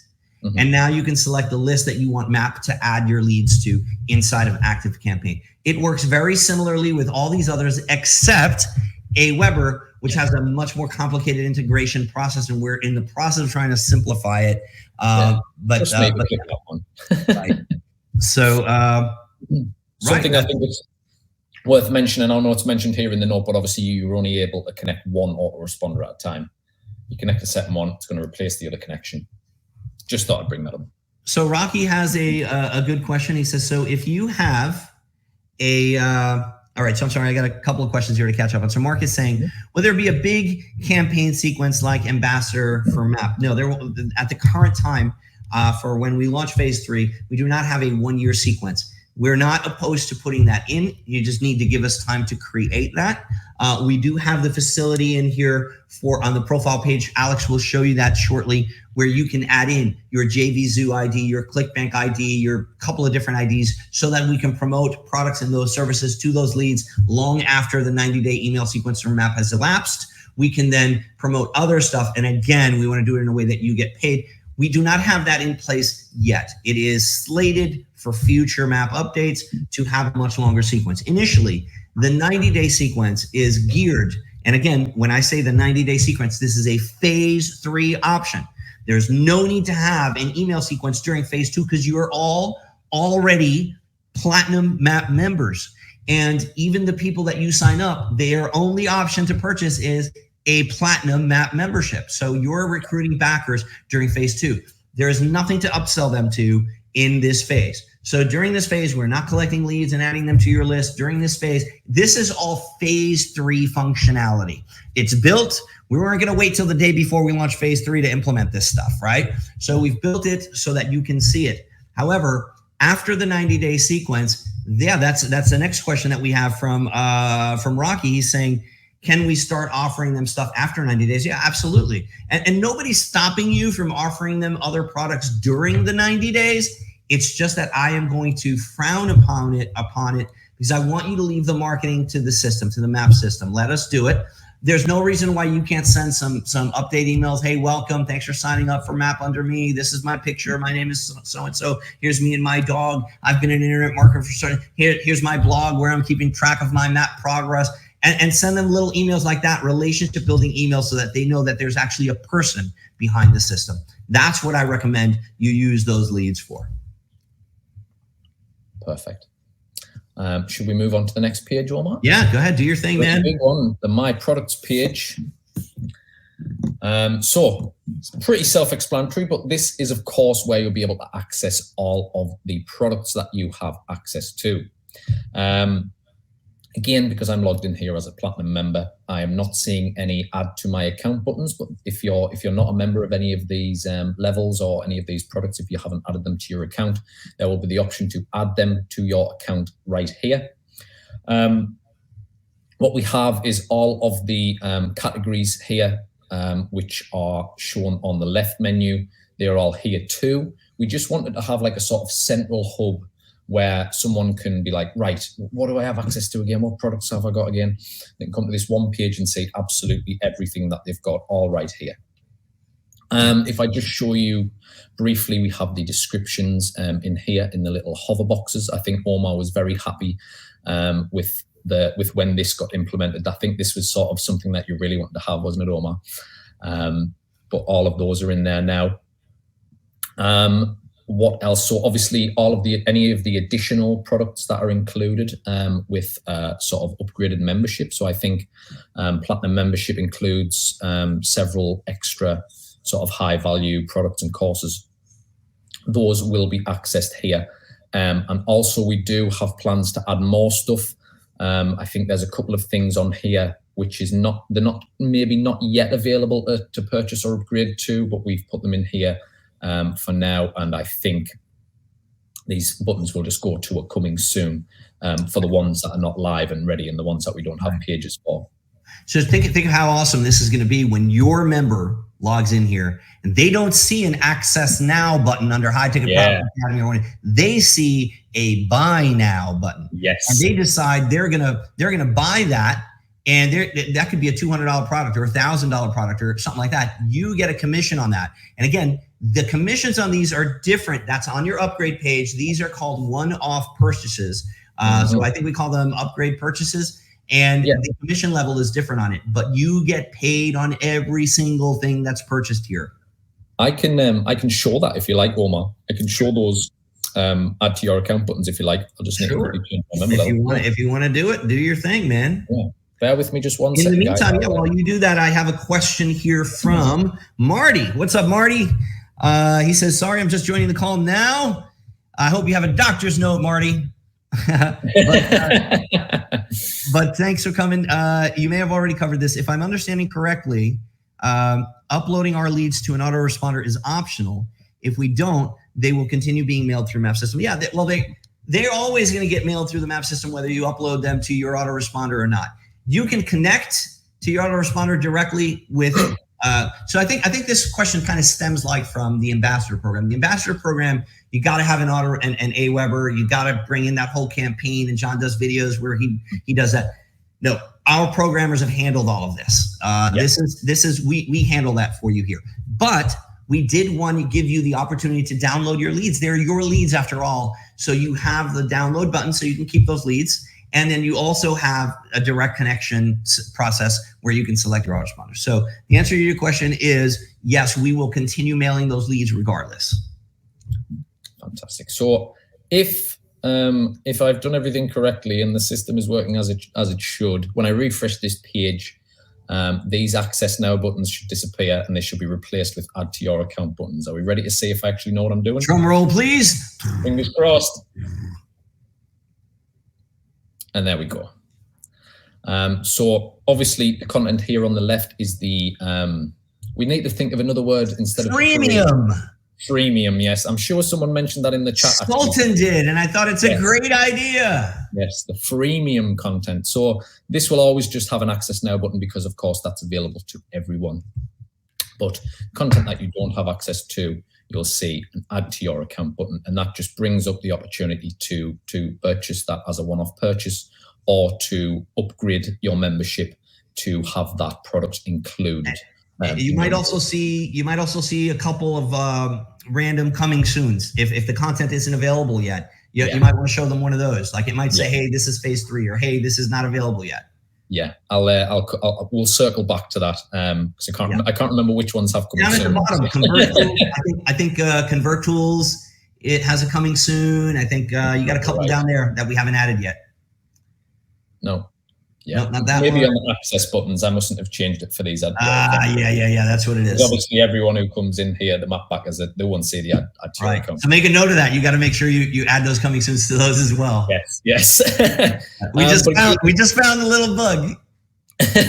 And now you can select the list that you want MAP to add your leads to inside of ActiveCampaign. It works very similarly with all these others, except Aweber, which has a much more complicated integration process, and we're in the process of trying to simplify it. But right. So something I think is worth mentioning. I know it's mentioned here in the note, but obviously you're only able to connect one autoresponder at a time. You connect a second one, it's going to replace the other connection. Just thought I'd bring that up. So Rocky has a good question. He says, so if you have a, all right, so I'm sorry, I got a couple of questions here to catch up on. So Mark is saying, will there be a big campaign sequence like Ambassador for MAP? No, there will, at the current time, for when we launch phase 3, we do not have a 1-year sequence. We're not opposed to putting that in. You just need to give us time to create that. We do have the facility in here on the profile page. Alex will show you that shortly, where you can add in your JVZoo ID, your ClickBank ID, your couple of different IDs, so that we can promote products and those services to those leads long after the 90-day email sequence from MAP has elapsed. We can then promote other stuff. And again, we want to do it in a way that you get paid. We do not have that in place yet. It is slated for future MAP updates to have a much longer sequence. Initially, the 90-day sequence is geared. And again, when I say the 90-day sequence, this is a phase 3 option. There's no need to have an email sequence during phase 2 because you are all already Platinum MAP members. And even the people that you sign up, their only option to purchase is a Platinum MAP membership. So you're recruiting backers during phase 2. There is nothing to upsell them to in this phase. So during this phase, we're not collecting leads and adding them to your list. During this phase, this is all phase 3 functionality. It's built. We weren't going to wait till the day before we launch phase 3 to implement this stuff, right? So we've built it so that you can see it. However, after the 90-day sequence, yeah, that's the next question that we have from Rocky. He's saying, can we start offering them stuff after 90 days? Yeah, absolutely. And nobody's stopping you from offering them other products during the 90 days. It's just that I am going to frown upon it because I want you to leave the marketing to the system, to the MAP system. Let us do it. There's no reason why you can't send some update emails. Hey, welcome. Thanks for signing up for MAP under me. This is my picture. My name is so-and-so. Here's me and my dog. I've been an internet marketer for starting. Here's my blog where I'm keeping track of my MAP progress. And send them little emails like that, relationship building emails, so that they know that there's actually a person behind the system. That's what I recommend you use those leads for. Perfect. Should we move on to the next page, Omar? Yeah, go ahead. Do your thing, man. The big one, the My Products page. So it's pretty self-explanatory, but this is, of course, where you'll be able to access all of the products that you have access to. Again, because I'm logged in here as a Platinum member, I am not seeing any add to my account buttons. But if you're not a member of any of these levels or any of these products, if you haven't added them to your account, there will be the option to add them to your account right here. What we have is all of the categories here, which are shown on the left menu. They're all here too. We just wanted to have like a sort of central hub where someone can be like, right, what do I have access to again? What products have I got again? They can come to this one page and see absolutely everything that they've got all right here. If I just show you briefly, we have the descriptions in here in the little hover boxes. I think Omar was very happy with when this got implemented. I think this was sort of something that you really wanted to have, wasn't it, Omar? But all of those are in there now. What else? So obviously any of the additional products that are included with sort of upgraded membership. So I think Platinum membership includes several extra sort of high value products and courses. Those will be accessed here. And also we do have plans to add more stuff. I think there's a couple of things on here which is maybe not yet available to purchase or upgrade to, but we've put them in here for now, and I think these buttons will just go to a coming soon for the ones that are not live and ready and the ones that we don't have pages for. So think of how awesome this is going to be when your member logs in here and they don't see an Access Now button under High Ticket Product Academy or anything. They see a Buy Now button. Yes. And they decide they're gonna buy that. And that could be a $200 product or a $1,000 product or something like that. You get a commission on that. And again, the commissions on these are different. That's on your upgrade page. These are called one-off purchases. So I think we call them upgrade purchases. And the commission level is different on it. But you get paid on every single thing that's purchased here. I can show that if you like, Omar. I can show those add to your account buttons if you like. I'll just change my member level. If you want to do it, do your thing, man. Yeah. Bear with me just one second. In the meantime, while you do that, I have a question here from Marty. What's up, Marty? He says, sorry, I'm just joining the call now. I hope you have a doctor's note, Marty. But thanks for coming. You may have already covered this. If I'm understanding correctly, uploading our leads to an autoresponder is optional. If we don't, they will continue being mailed through MAP system. Yeah, they're always going to get mailed through the map system, whether you upload them to your autoresponder or not. You can connect to your autoresponder directly with. So I think this question kind of stems from the ambassador program. The ambassador program, you got to have an AWeber. You got to bring in that whole campaign, and John does videos where he does that. No, our programmers have handled all of this. We handle that for you here. But we did want to give you the opportunity to download your leads. They're your leads after all. So you have the download button so you can keep those leads. And then you also have a direct connection process where you can select your autoresponder. So the answer to your question is yes, we will continue mailing those leads regardless. Fantastic. So if I've done everything correctly and the system is working as it should, when I refresh this page, these access now buttons should disappear and they should be replaced with add to your account buttons. Are we ready to see if I actually know what I'm doing? Drum roll, please. Fingers crossed. And there we go. So obviously the content here on the left is the, we need to think of another word instead of freemium. Freemium, yes. I'm sure someone mentioned that in the chat. Sultan did, and I thought it's a great idea. Yes, the freemium content. So this will always just have an access now button because of course that's available to everyone. But content that you don't have access to, you'll see an add to your account button, and that just brings up the opportunity to purchase that as a one-off purchase or to upgrade your membership to have that product included. You might also see a couple of random coming soons if the content isn't available yet. You might want to show them one of those. Like it might say, "Hey, this is phase 3," or "Hey, this is not available yet." Yeah, we'll circle back to that because I can't remember which ones have come down soon. At the bottom. Convert Tools, I think Convert Tools, it has a coming soon. I think you got a couple down there that we haven't added yet. No. Yeah, no, not that maybe one. On the access buttons, I mustn't have changed it for these ads. Yeah, that's what it is. Obviously, everyone who comes in here, the map backers, they won't see the ad to your account. So make a note of that. You got to make sure you add those coming soons to those as well. Yes. We just found a little bug.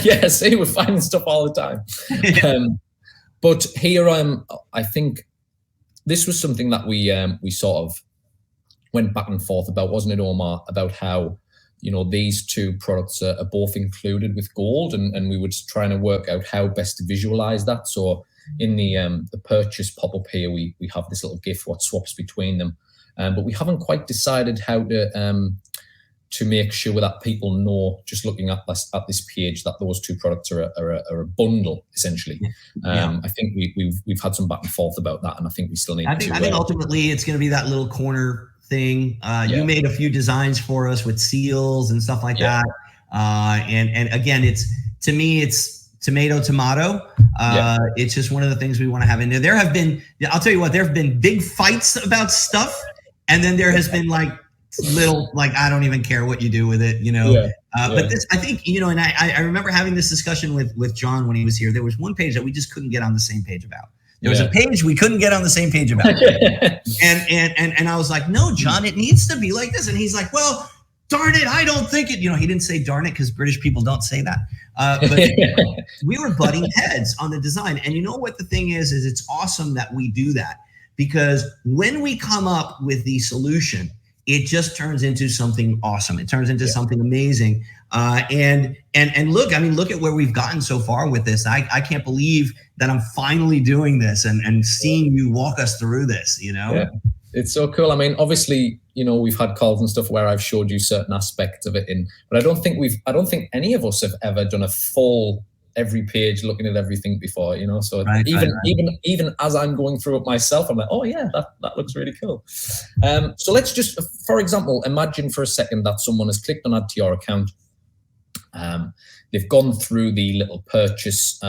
Yeah, see, we're finding stuff all the time. But here, I think this was something that we sort of went back and forth about, wasn't it, Omar? About how, these two products are both included with gold, and we were just trying to work out how best to visualize that. So in the purchase pop-up here, we have this little GIF what swaps between them, but we haven't quite decided how to make sure that people know, just looking at this page, that those two products are a bundle essentially. I think we've had some back and forth about that, and I think we still need. I think ultimately it's going to be that little corner thing. You made a few designs for us with seals and stuff like that. And again, to me it's tomato. It's just one of the things we want to have in there. I'll tell you what, there have been big fights about stuff, and then there has been little, I don't even care what you do with it, But this, I think, and I remember having this discussion with John when he was here. There was one page that we just couldn't get on the same page about. There was a page we couldn't get on the same page about. and I was like, no, John, it needs to be like this. And he's like, well, darn it, I don't think it. He didn't say darn it because British people don't say that. But we were butting heads on the design. And you know what the thing is it's awesome that we do that, because when we come up with the solution, it just turns into something awesome. It turns into something amazing. And look at where we've gotten so far with this. I can't believe that I'm finally doing this and seeing you walk us through this, Yeah, it's so cool. I mean, obviously, we've had calls and stuff where I've showed you certain aspects of it but I don't think any of us have ever done a full every page looking at everything before, so even as I'm going through it myself, I'm like, oh yeah, that looks really cool. So let's just, for example, imagine for a second that someone has clicked on add to your account. They've gone through the little purchase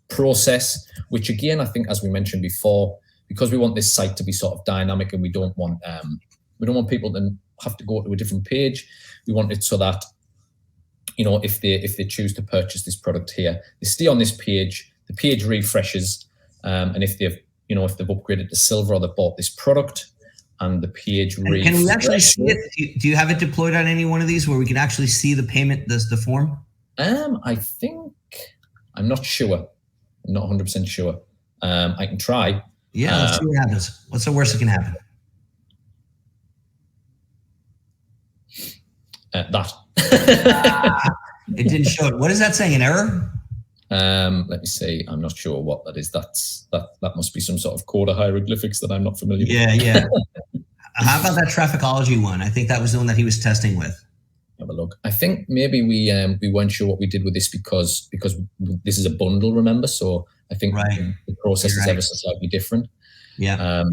process, which again, I think, as we mentioned before, because we want this site to be sort of dynamic, and we don't want people to have to go to a different page. We want it so that, if they choose to purchase this product here, they stay on this page, the page refreshes, and if they've upgraded to silver or they bought this product, and the page refreshes. Can we actually see it? Do you have it deployed on any one of these where we can actually see the payment, the form? I think, I'm not sure. I'm not 100% sure. I can try. Yeah, let's see what happens. What's the worst that can happen? That. It didn't show it. What is that saying? An error? Let me see. I'm not sure what that is. That must be some sort of coda hieroglyphics that I'm not familiar with. Yeah. How about that trafficology one? I think that was the one that he was testing with. Have a look. I think maybe we weren't sure what we did with this because this is a bundle, remember? So I think the process is ever so slightly different. Yeah.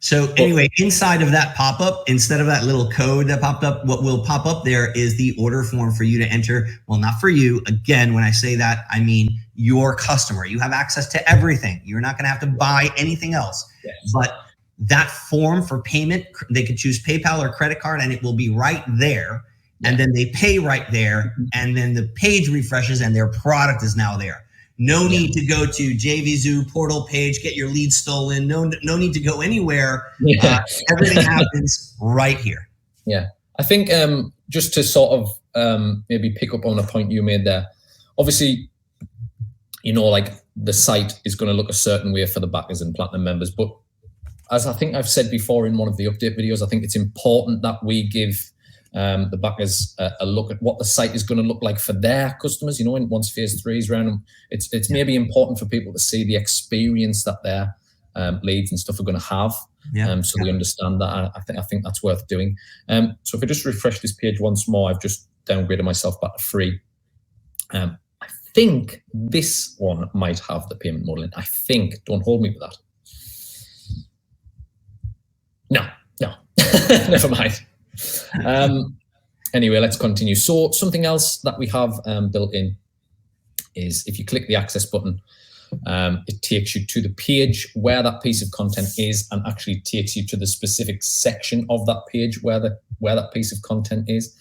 So anyway, inside of that pop-up, instead of that little code that popped up, what will pop up there is the order form for you to enter. Well, not for you. Again, when I say that, I mean your customer. You have access to everything. You're not going to have to buy anything else. Yes. But that form for payment, they could choose PayPal or credit card, and it will be right there. And then they pay right there, and then the page refreshes and their product is now there. No need to go to JVZoo portal page, get your lead stolen. No need to go anywhere. Everything happens right here. Yeah. I think just to sort of maybe pick up on a point you made there, obviously, like the site is going to look a certain way for the backers and platinum members. But as I think I've said before in one of the update videos, I think it's important that we give the backers a look at what the site is going to look like for their customers. Once phase 3 is around, it's maybe important for people to see the experience that their leads and stuff are going to have, so they understand that. I think that's worth doing. So if I just refresh this page once more, I've just downgraded myself back to free. I think this one might have the payment model in. I think. Don't hold me to that. No, never mind. Anyway, let's continue. So something else that we have built in is if you click the access button, it takes you to the page where that piece of content is, and actually takes you to the specific section of that page where that piece of content is.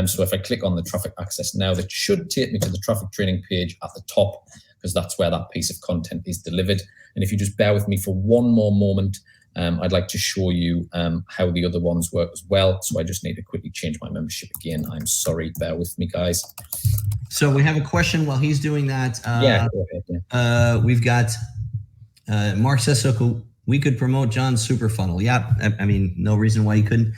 So if I click on the traffic access now, that should take me to the traffic training page at the top, because that's where that piece of content is delivered. And if you just bear with me for one more moment, I'd like to show you how the other ones work as well. So I just need to quickly change my membership again. I'm sorry, bear with me, guys. So we have a question while he's doing that. Go ahead, We've got Mark says, so we could promote John's super funnel. Yeah, I mean, no reason why you couldn't.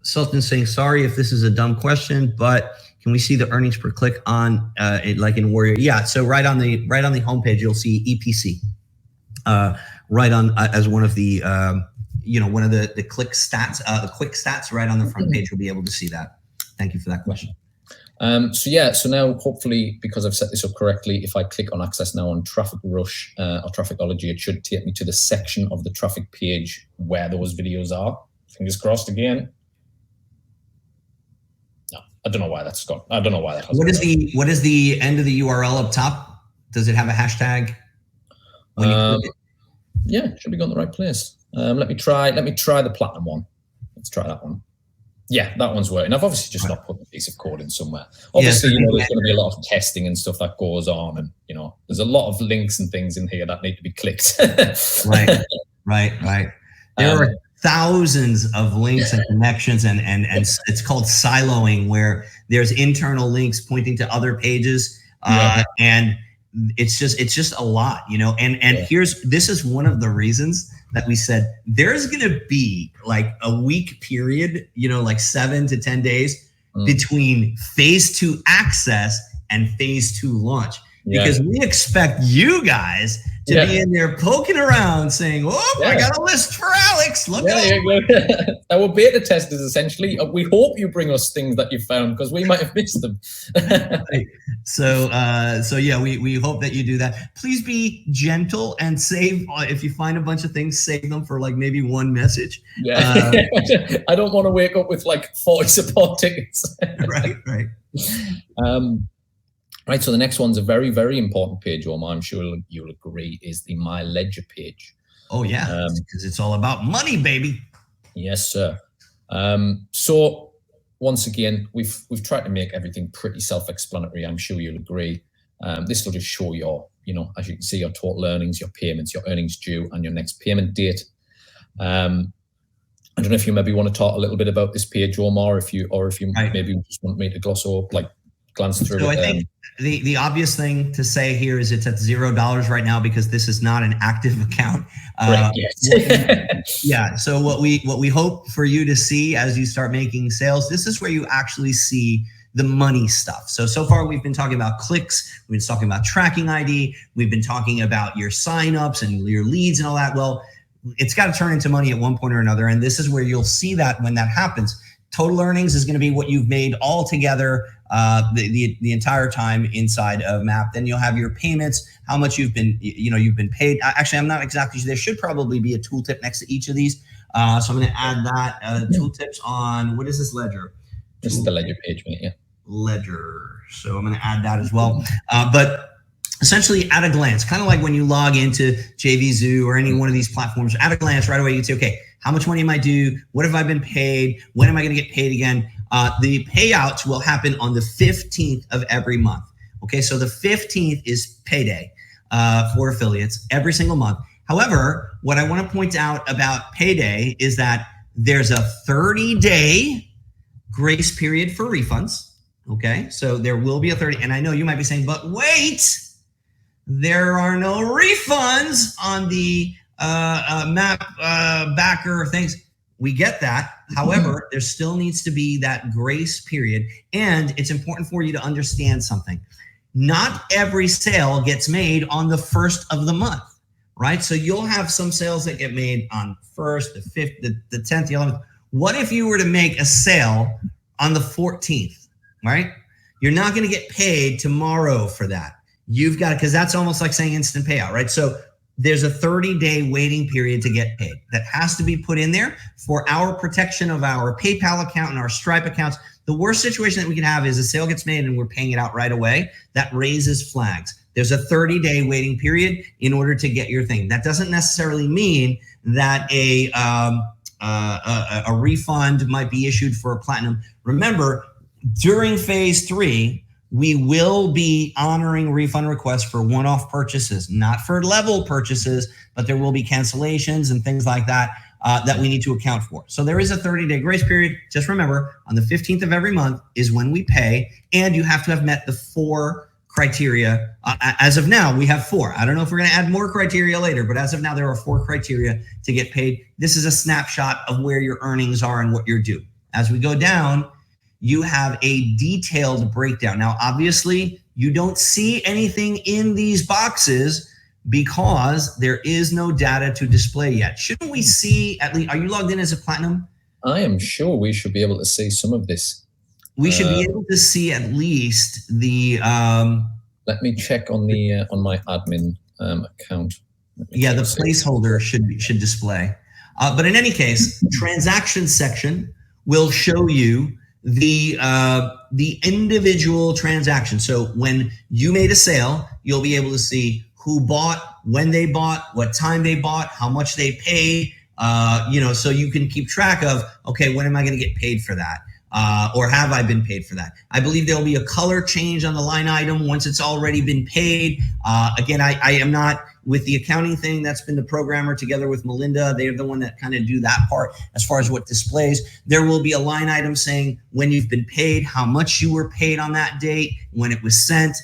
Sultan saying, sorry if this is a dumb question, but can we see the earnings per click on it like in Warrior? Yeah, so right on the homepage, you'll see EPC. Right on as one of the one of the click stats, the quick stats right on the front page. You'll be able to see that. Thank you for that question. So now hopefully, because I've set this up correctly, if I click on access now on Traffic Rush or Trafficology, it should take me to the section of the traffic page where those videos are. Fingers crossed again. No, I don't know why that's gone. I don't know why that has. What is the end of the URL up top? Does it have a hashtag? When you click it? Yeah, it should be going to the right place. Let me try the platinum one. Let's try that one. Yeah, that one's working. I've obviously just not put a piece of code in somewhere. Obviously, there's going to be a lot of testing and stuff that goes on, and there's a lot of links and things in here that need to be clicked. Right. There are thousands of links and connections, and it's called siloing, where there's internal links pointing to other pages, and it's just a lot, and this is one of the reasons that we said there's going to be like a week period, like 7 to 10 days between phase 2 access and phase 2 launch, because we expect you guys to be in there poking around saying, I got a list for Alex. Look at our beta testers, essentially. We hope you bring us things that you found, because we might have missed them. So we hope that you do that. Please be gentle and save, if you find a bunch of things, save them for like maybe one message. I don't want to wake up with like 40 support tickets. Right. Right, so the next one's a very, very important page, Omar, I'm sure you'll agree, is the My Ledger page. Oh, yeah, because it's all about money, baby. Yes, sir. So once again, we've tried to make everything pretty self-explanatory. I'm sure you'll agree. This will just show your, as you can see, your total earnings, your payments, your earnings due, and your next payment date. I don't know if you maybe want to talk a little bit about this page, Omar, if you maybe just want me to gloss over, like, glance through So it. I think the obvious thing to say here is it's at $0 right now because this is not an active account. Yes. Yeah. So what we hope for you to see as you start making sales, this is where you actually see the money stuff. So far we've been talking about clicks, we've been talking about tracking ID, we've been talking about your signups and your leads and all that. Well, it's got to turn into money at one point or another. And this is where you'll see that when that happens. Total earnings is going to be what you've made all together the entire time inside of MAP. Then you'll have your payments, how much you've been paid. Actually, I'm not exactly sure. There should probably be a tooltip next to each of these. So I'm going to add that tooltips on, what is this ledger? This is the ledger page, mate. Yeah. Ledger. So I'm going to add that as well. But essentially at a glance, kind of like when you log into JVZoo or any one of these platforms, at a glance right away, you'd say, okay, how much money am I due? What have I been paid? When am I going to get paid again? The payouts will happen on the 15th of every month. Okay, so the 15th is payday for affiliates every single month. However, what I want to point out about payday is that there's a 30-day grace period for refunds. Okay, so there will be a 30, and I know you might be saying, but wait, there are no refunds on the MAP backer things. We get that. However, there still needs to be that grace period, and it's important for you to understand something. Not every sale gets made on the first of the month, right? So you'll have some sales that get made on 1st, the 5th, the 10th, the 11th. What if you were to make a sale on the 14th? Right? You're not going to get paid tomorrow for that. You've got, because that's almost like saying instant payout, right? So there's a 30-day waiting period to get paid that has to be put in there for our protection of our PayPal account and our Stripe accounts. The worst situation that we can have is a sale gets made and we're paying it out right away. That raises flags. There's a 30-day waiting period in order to get your thing. That doesn't necessarily mean that a refund might be issued for a platinum. Remember, during phase 3, we will be honoring refund requests for one-off purchases, not for level purchases, but there will be cancellations and things like that that we need to account for. So there is a 30-day grace period. Just remember, on the 15th of every month is when we pay, and you have to have met the 4 criteria. As of now, we have 4. I don't know if we're going to add more criteria later, but as of now, there are 4 criteria to get paid. This is a snapshot of where your earnings are and what you're due. As we go down, you have a detailed breakdown. Now, obviously, you don't see anything in these boxes because there is no data to display yet. Shouldn't we see at least, are you logged in as a platinum? I am sure we should be able to see some of this. We should be able to see at least the... let me check on the on my admin account. Yeah, the placeholder should display. But in any case, transaction section will show you the individual transaction. So when you made a sale, you'll be able to see who bought, when they bought, what time they bought, how much they paid, so you can keep track of, okay, when am I going to get paid for that? Or have I been paid for that? I believe there'll be a color change on the line item once it's already been paid. Again, I am not with the accounting thing. That's been the programmer together with Melinda. They're the one that kind of do that part as far as what displays. There will be a line item saying when you've been paid, how much you were paid on that date, when it was sent.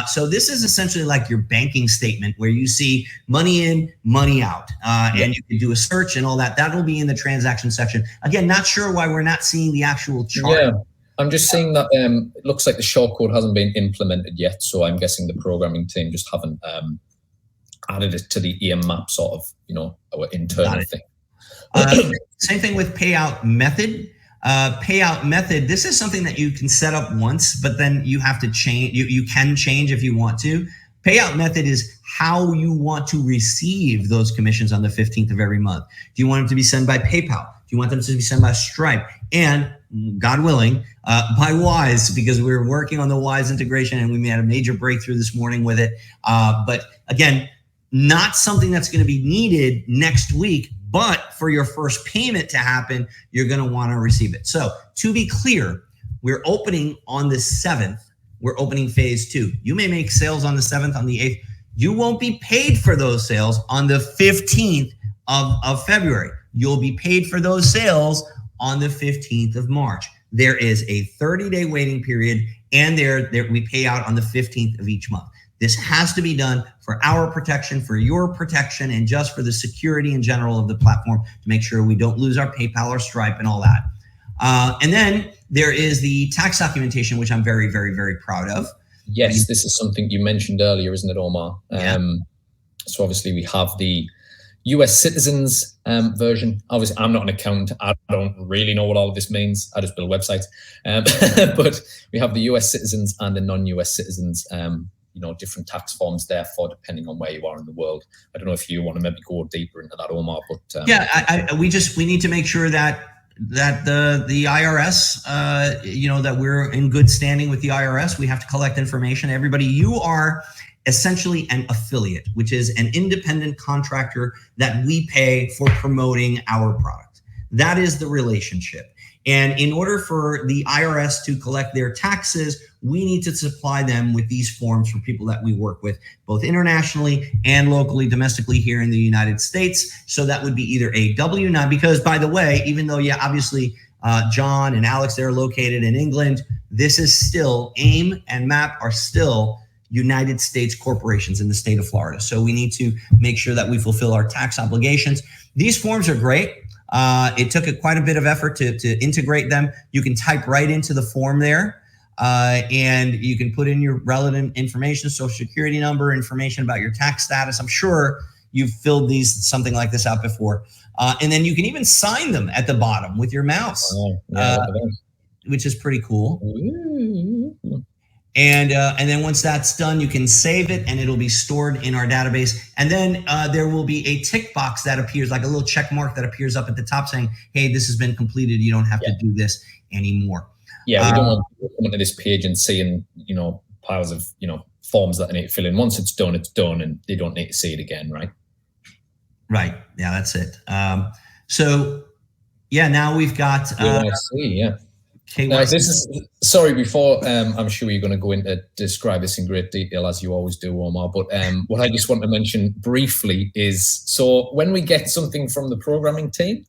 So this is essentially like your banking statement where you see money in, money out, and you can do a search and all that. That'll be in the transaction section. Again, not sure why we're not seeing the actual chart. Yeah, I'm just seeing that it looks like the shortcode hasn't been implemented yet. So I'm guessing the programming team just haven't added it to the EMAP sort of, our internal thing. Same thing with payout method. Payout method, this is something that you can set up once, but then you have to change. You can change if you want to. Payout method is how you want to receive those commissions on the 15th of every month. Do you want them to be sent by PayPal? Do you want them to be sent by Stripe? And God willing, by Wise, because we're working on the Wise integration and we made a major breakthrough this morning with it. But again, not something that's going to be needed next week, but for your first payment to happen, you're going to want to receive it. So to be clear, we're opening on the 7th. We're opening phase 2. You may make sales on the 7th, on the 8th. You won't be paid for those sales on the 15th of February. You'll be paid for those sales on the 15th of March. There is a 30-day waiting period, and we pay out on the 15th of each month. This has to be done for our protection, for your protection, and just for the security in general of the platform to make sure we don't lose our PayPal or Stripe and all that. And then there is the tax documentation, which I'm very, very, very proud of. Yes, this is something you mentioned earlier, isn't it, Omar? Yeah. So obviously we have the US citizens version. Obviously, I'm not an accountant. I don't really know what all of this means. I just build websites. But we have the US citizens and the non-US citizens, different tax forms, therefore, depending on where you are in the world. I don't know if you want to maybe go deeper into that, Omar, but we need to make sure that the IRS, that we're in good standing with the IRS. We have to collect information. Everybody, you are essentially an affiliate, which is an independent contractor that we pay for promoting our product. That is the relationship. And in order for the IRS to collect their taxes, we need to supply them with these forms for people that we work with, both internationally and locally, domestically here in the United States. So that would be either a W-9, because by the way, even though, obviously John and Alex, they're located in England, this is still, AIM and MAP are still United States corporations in the state of Florida. So we need to make sure that we fulfill our tax obligations. These forms are great. It took quite a bit of effort to integrate them. You can type right into the form there, and you can put in your relevant information, social security number, information about your tax status. I'm sure you've filled something like this out before. And then you can even sign them at the bottom with your mouse, which is pretty cool. Ooh. And then once that's done, you can save it and it'll be stored in our database. And then there will be a tick box that appears, like a little check mark that appears up at the top saying, hey, this has been completed. You don't have to do this anymore. Yeah, we don't want to come into this page and seeing, piles of, forms that they need to fill in. Once it's done, and they don't need to see it again, right? Right. Yeah, that's it. Now we've got KYC, Now, sorry, before I'm sure you're going to go into describe this in great detail, as you always do, Omar, but what I just want to mention briefly is, so when we get something from the programming team,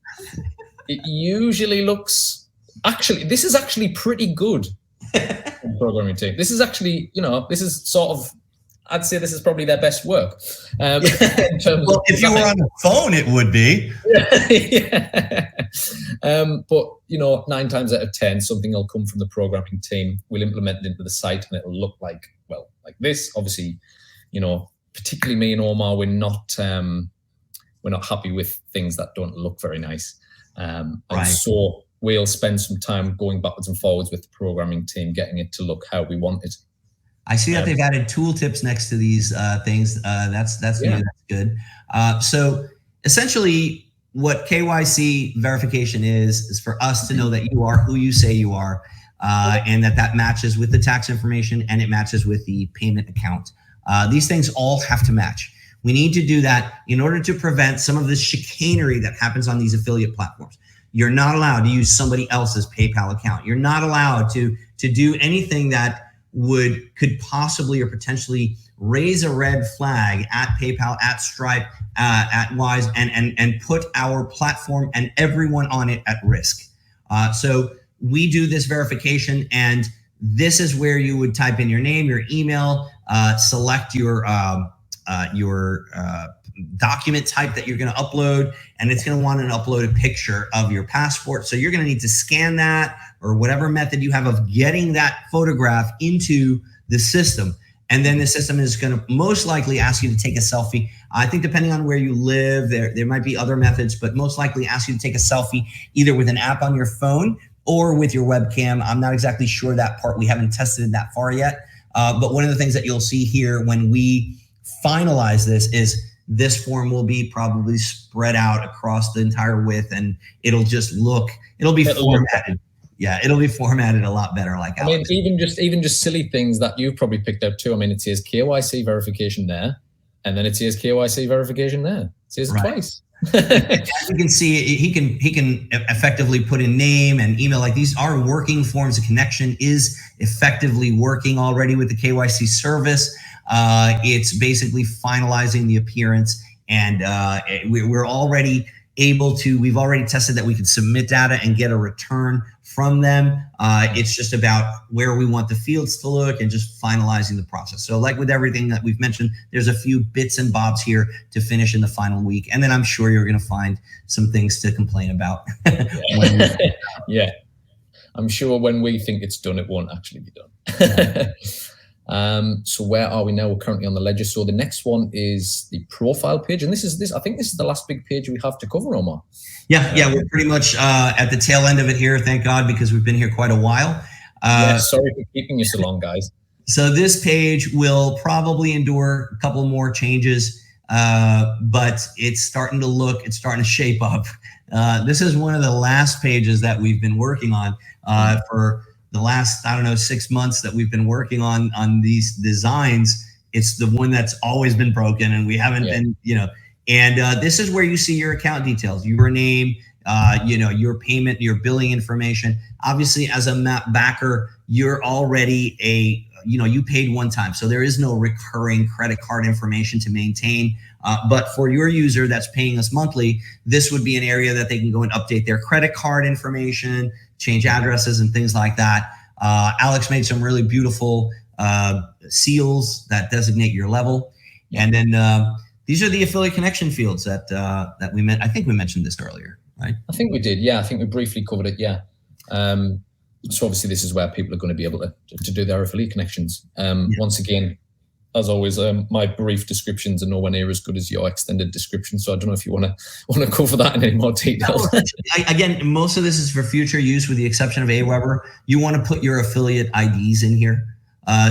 it usually looks, this is actually pretty good. Programming team. This is actually, this is sort of, I'd say this is probably their best work. In terms well, if you were on the phone, it would be. But 9 times out of 10, something will come from the programming team. We'll implement it into the site, and it'll look like this. Obviously, particularly me and Omar, we're not happy with things that don't look very nice, and so we'll spend some time going backwards and forwards with the programming team, getting it to look how we want it. I see that they've added tooltips next to these things. That's new, that's good. So essentially, what KYC verification is for us to know that you are who you say you are, and that matches with the tax information and it matches with the payment account. These things all have to match. We need to do that in order to prevent some of the chicanery that happens on these affiliate platforms. You're not allowed to use somebody else's PayPal account. You're not allowed to do anything that could possibly or potentially raise a red flag at PayPal, at Stripe, at Wise, and put our platform and everyone on it at risk. So we do this verification, and this is where you would type in your name, your email, select your document type that you're going to upload, and it's going to want to upload a picture of your passport. So you're going to need to scan that, or whatever method you have of getting that photograph into the system. And then the system is going to most likely ask you to take a selfie. I think depending on where you live, there might be other methods, but most likely ask you to take a selfie either with an app on your phone or with your webcam. I'm not exactly sure that part. We haven't tested it that far yet. But one of the things that you'll see here when we finalize this is this form will be probably spread out across the entire width, and it'll be formatted. Yeah, it'll be formatted a lot better. Like Alex. Even just silly things that you've probably picked up too. It says KYC verification there, and then it says KYC verification there. It says it twice. You can see he can effectively put in name and email. Like, these are working forms. The connection is effectively working already with the KYC service. It's basically finalizing the appearance, and we're already we've already tested that we can submit data and get a return from them. It's just about where we want the fields to look and just finalizing the process. So like with everything that we've mentioned, there's a few bits and bobs here to finish in the final week. And then I'm sure you're going to find some things to complain about. Yeah. I'm sure when we think it's done, it won't actually be done. So where are we now? We're currently on the ledger. So the next one is the profile page. And I think this is the last big page we have to cover, Omar. Yeah, we're pretty much at the tail end of it here, thank God, because we've been here quite a while. Sorry for keeping you so long, guys. So this page will probably endure a couple more changes, but it's starting to shape up. This is one of the last pages that we've been working on for the last, 6 months that we've been working on these designs. It's the one that's always been broken, and we haven't been, and this is where you see your account details, your name, your payment, your billing information. Obviously, as a map backer, you're already you paid one time. So there is no recurring credit card information to maintain. But for your user that's paying us monthly, this would be an area that they can go and update their credit card information, change addresses and things like that. Alex made some really beautiful seals that designate your level. And then these are the affiliate connection fields that we meant. I think we mentioned this earlier, right? I think we did. Yeah, I think we briefly covered it. Yeah. So obviously this is where people are going to be able to do their affiliate connections. Once again, as always, my brief descriptions are nowhere near as good as your extended description. So I don't know if you want to cover that in any more detail. Again, most of this is for future use, with the exception of Aweber. You want to put your affiliate IDs in here.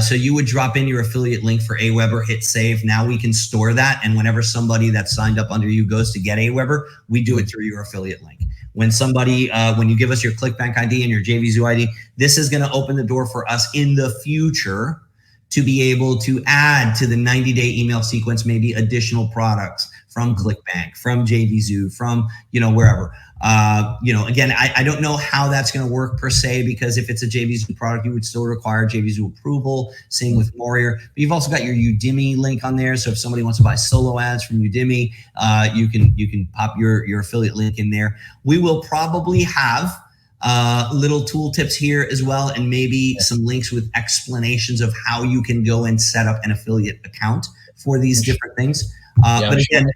So you would drop in your affiliate link for Aweber, hit save. Now we can store that. And whenever somebody that's signed up under you goes to get Aweber, we do it through your affiliate link. When somebody, when you give us your ClickBank ID and your JVZoo ID, this is going to open the door for us in the future to be able to add to the 90-day email sequence, maybe additional products from ClickBank, from JVZoo, from, wherever. Again, I don't know how that's going to work per se, because if it's a JVZoo product, you would still require JVZoo approval. Same with Warrior. But you've also got your Udemy link on there. So if somebody wants to buy solo ads from Udemy, you can pop your affiliate link in there. We will probably have little tooltips here as well, and maybe some links with explanations of how you can go and set up an affiliate account for these different things. But again,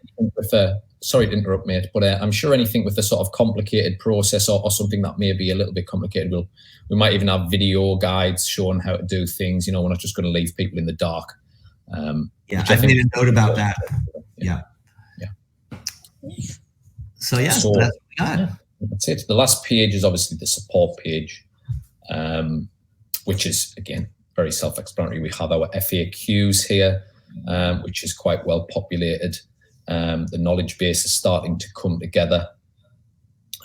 sorry to interrupt, mate, but I'm sure anything with a sort of complicated process or something that may be a little bit complicated, we might even have video guides showing how to do things. We're not just going to leave people in the dark. I've made a note about that. Yeah. So that's what we got. That's it. The last page is obviously the support page, which is, again, very self-explanatory. We have our FAQs here, which is quite well populated. The knowledge base is starting to come together.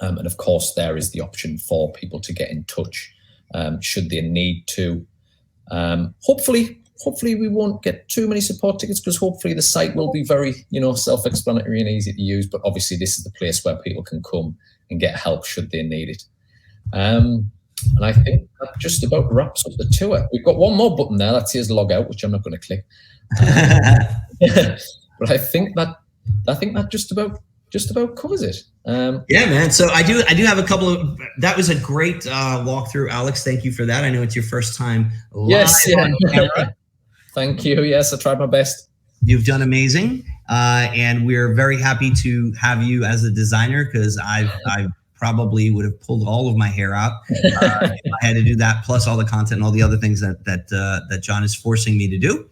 And of course, there is the option for people to get in touch should they need to. Hopefully we won't get too many support tickets, because hopefully the site will be very, self-explanatory and easy to use. But obviously this is the place where people can come and get help should they need it. And I think that just about wraps up the tour. We've got one more button there that says log out, which I'm not going to click. But I think that just about covers it. Yeah, man. So I do have a couple of. That was a great walkthrough, Alex. Thank you for that. I know it's your first time live on camera. Thank you. Yes, I tried my best. You've done amazing, and we're very happy to have you as a designer, because I probably would have pulled all of my hair out if I had to do that, plus all the content and all the other things that John is forcing me to do.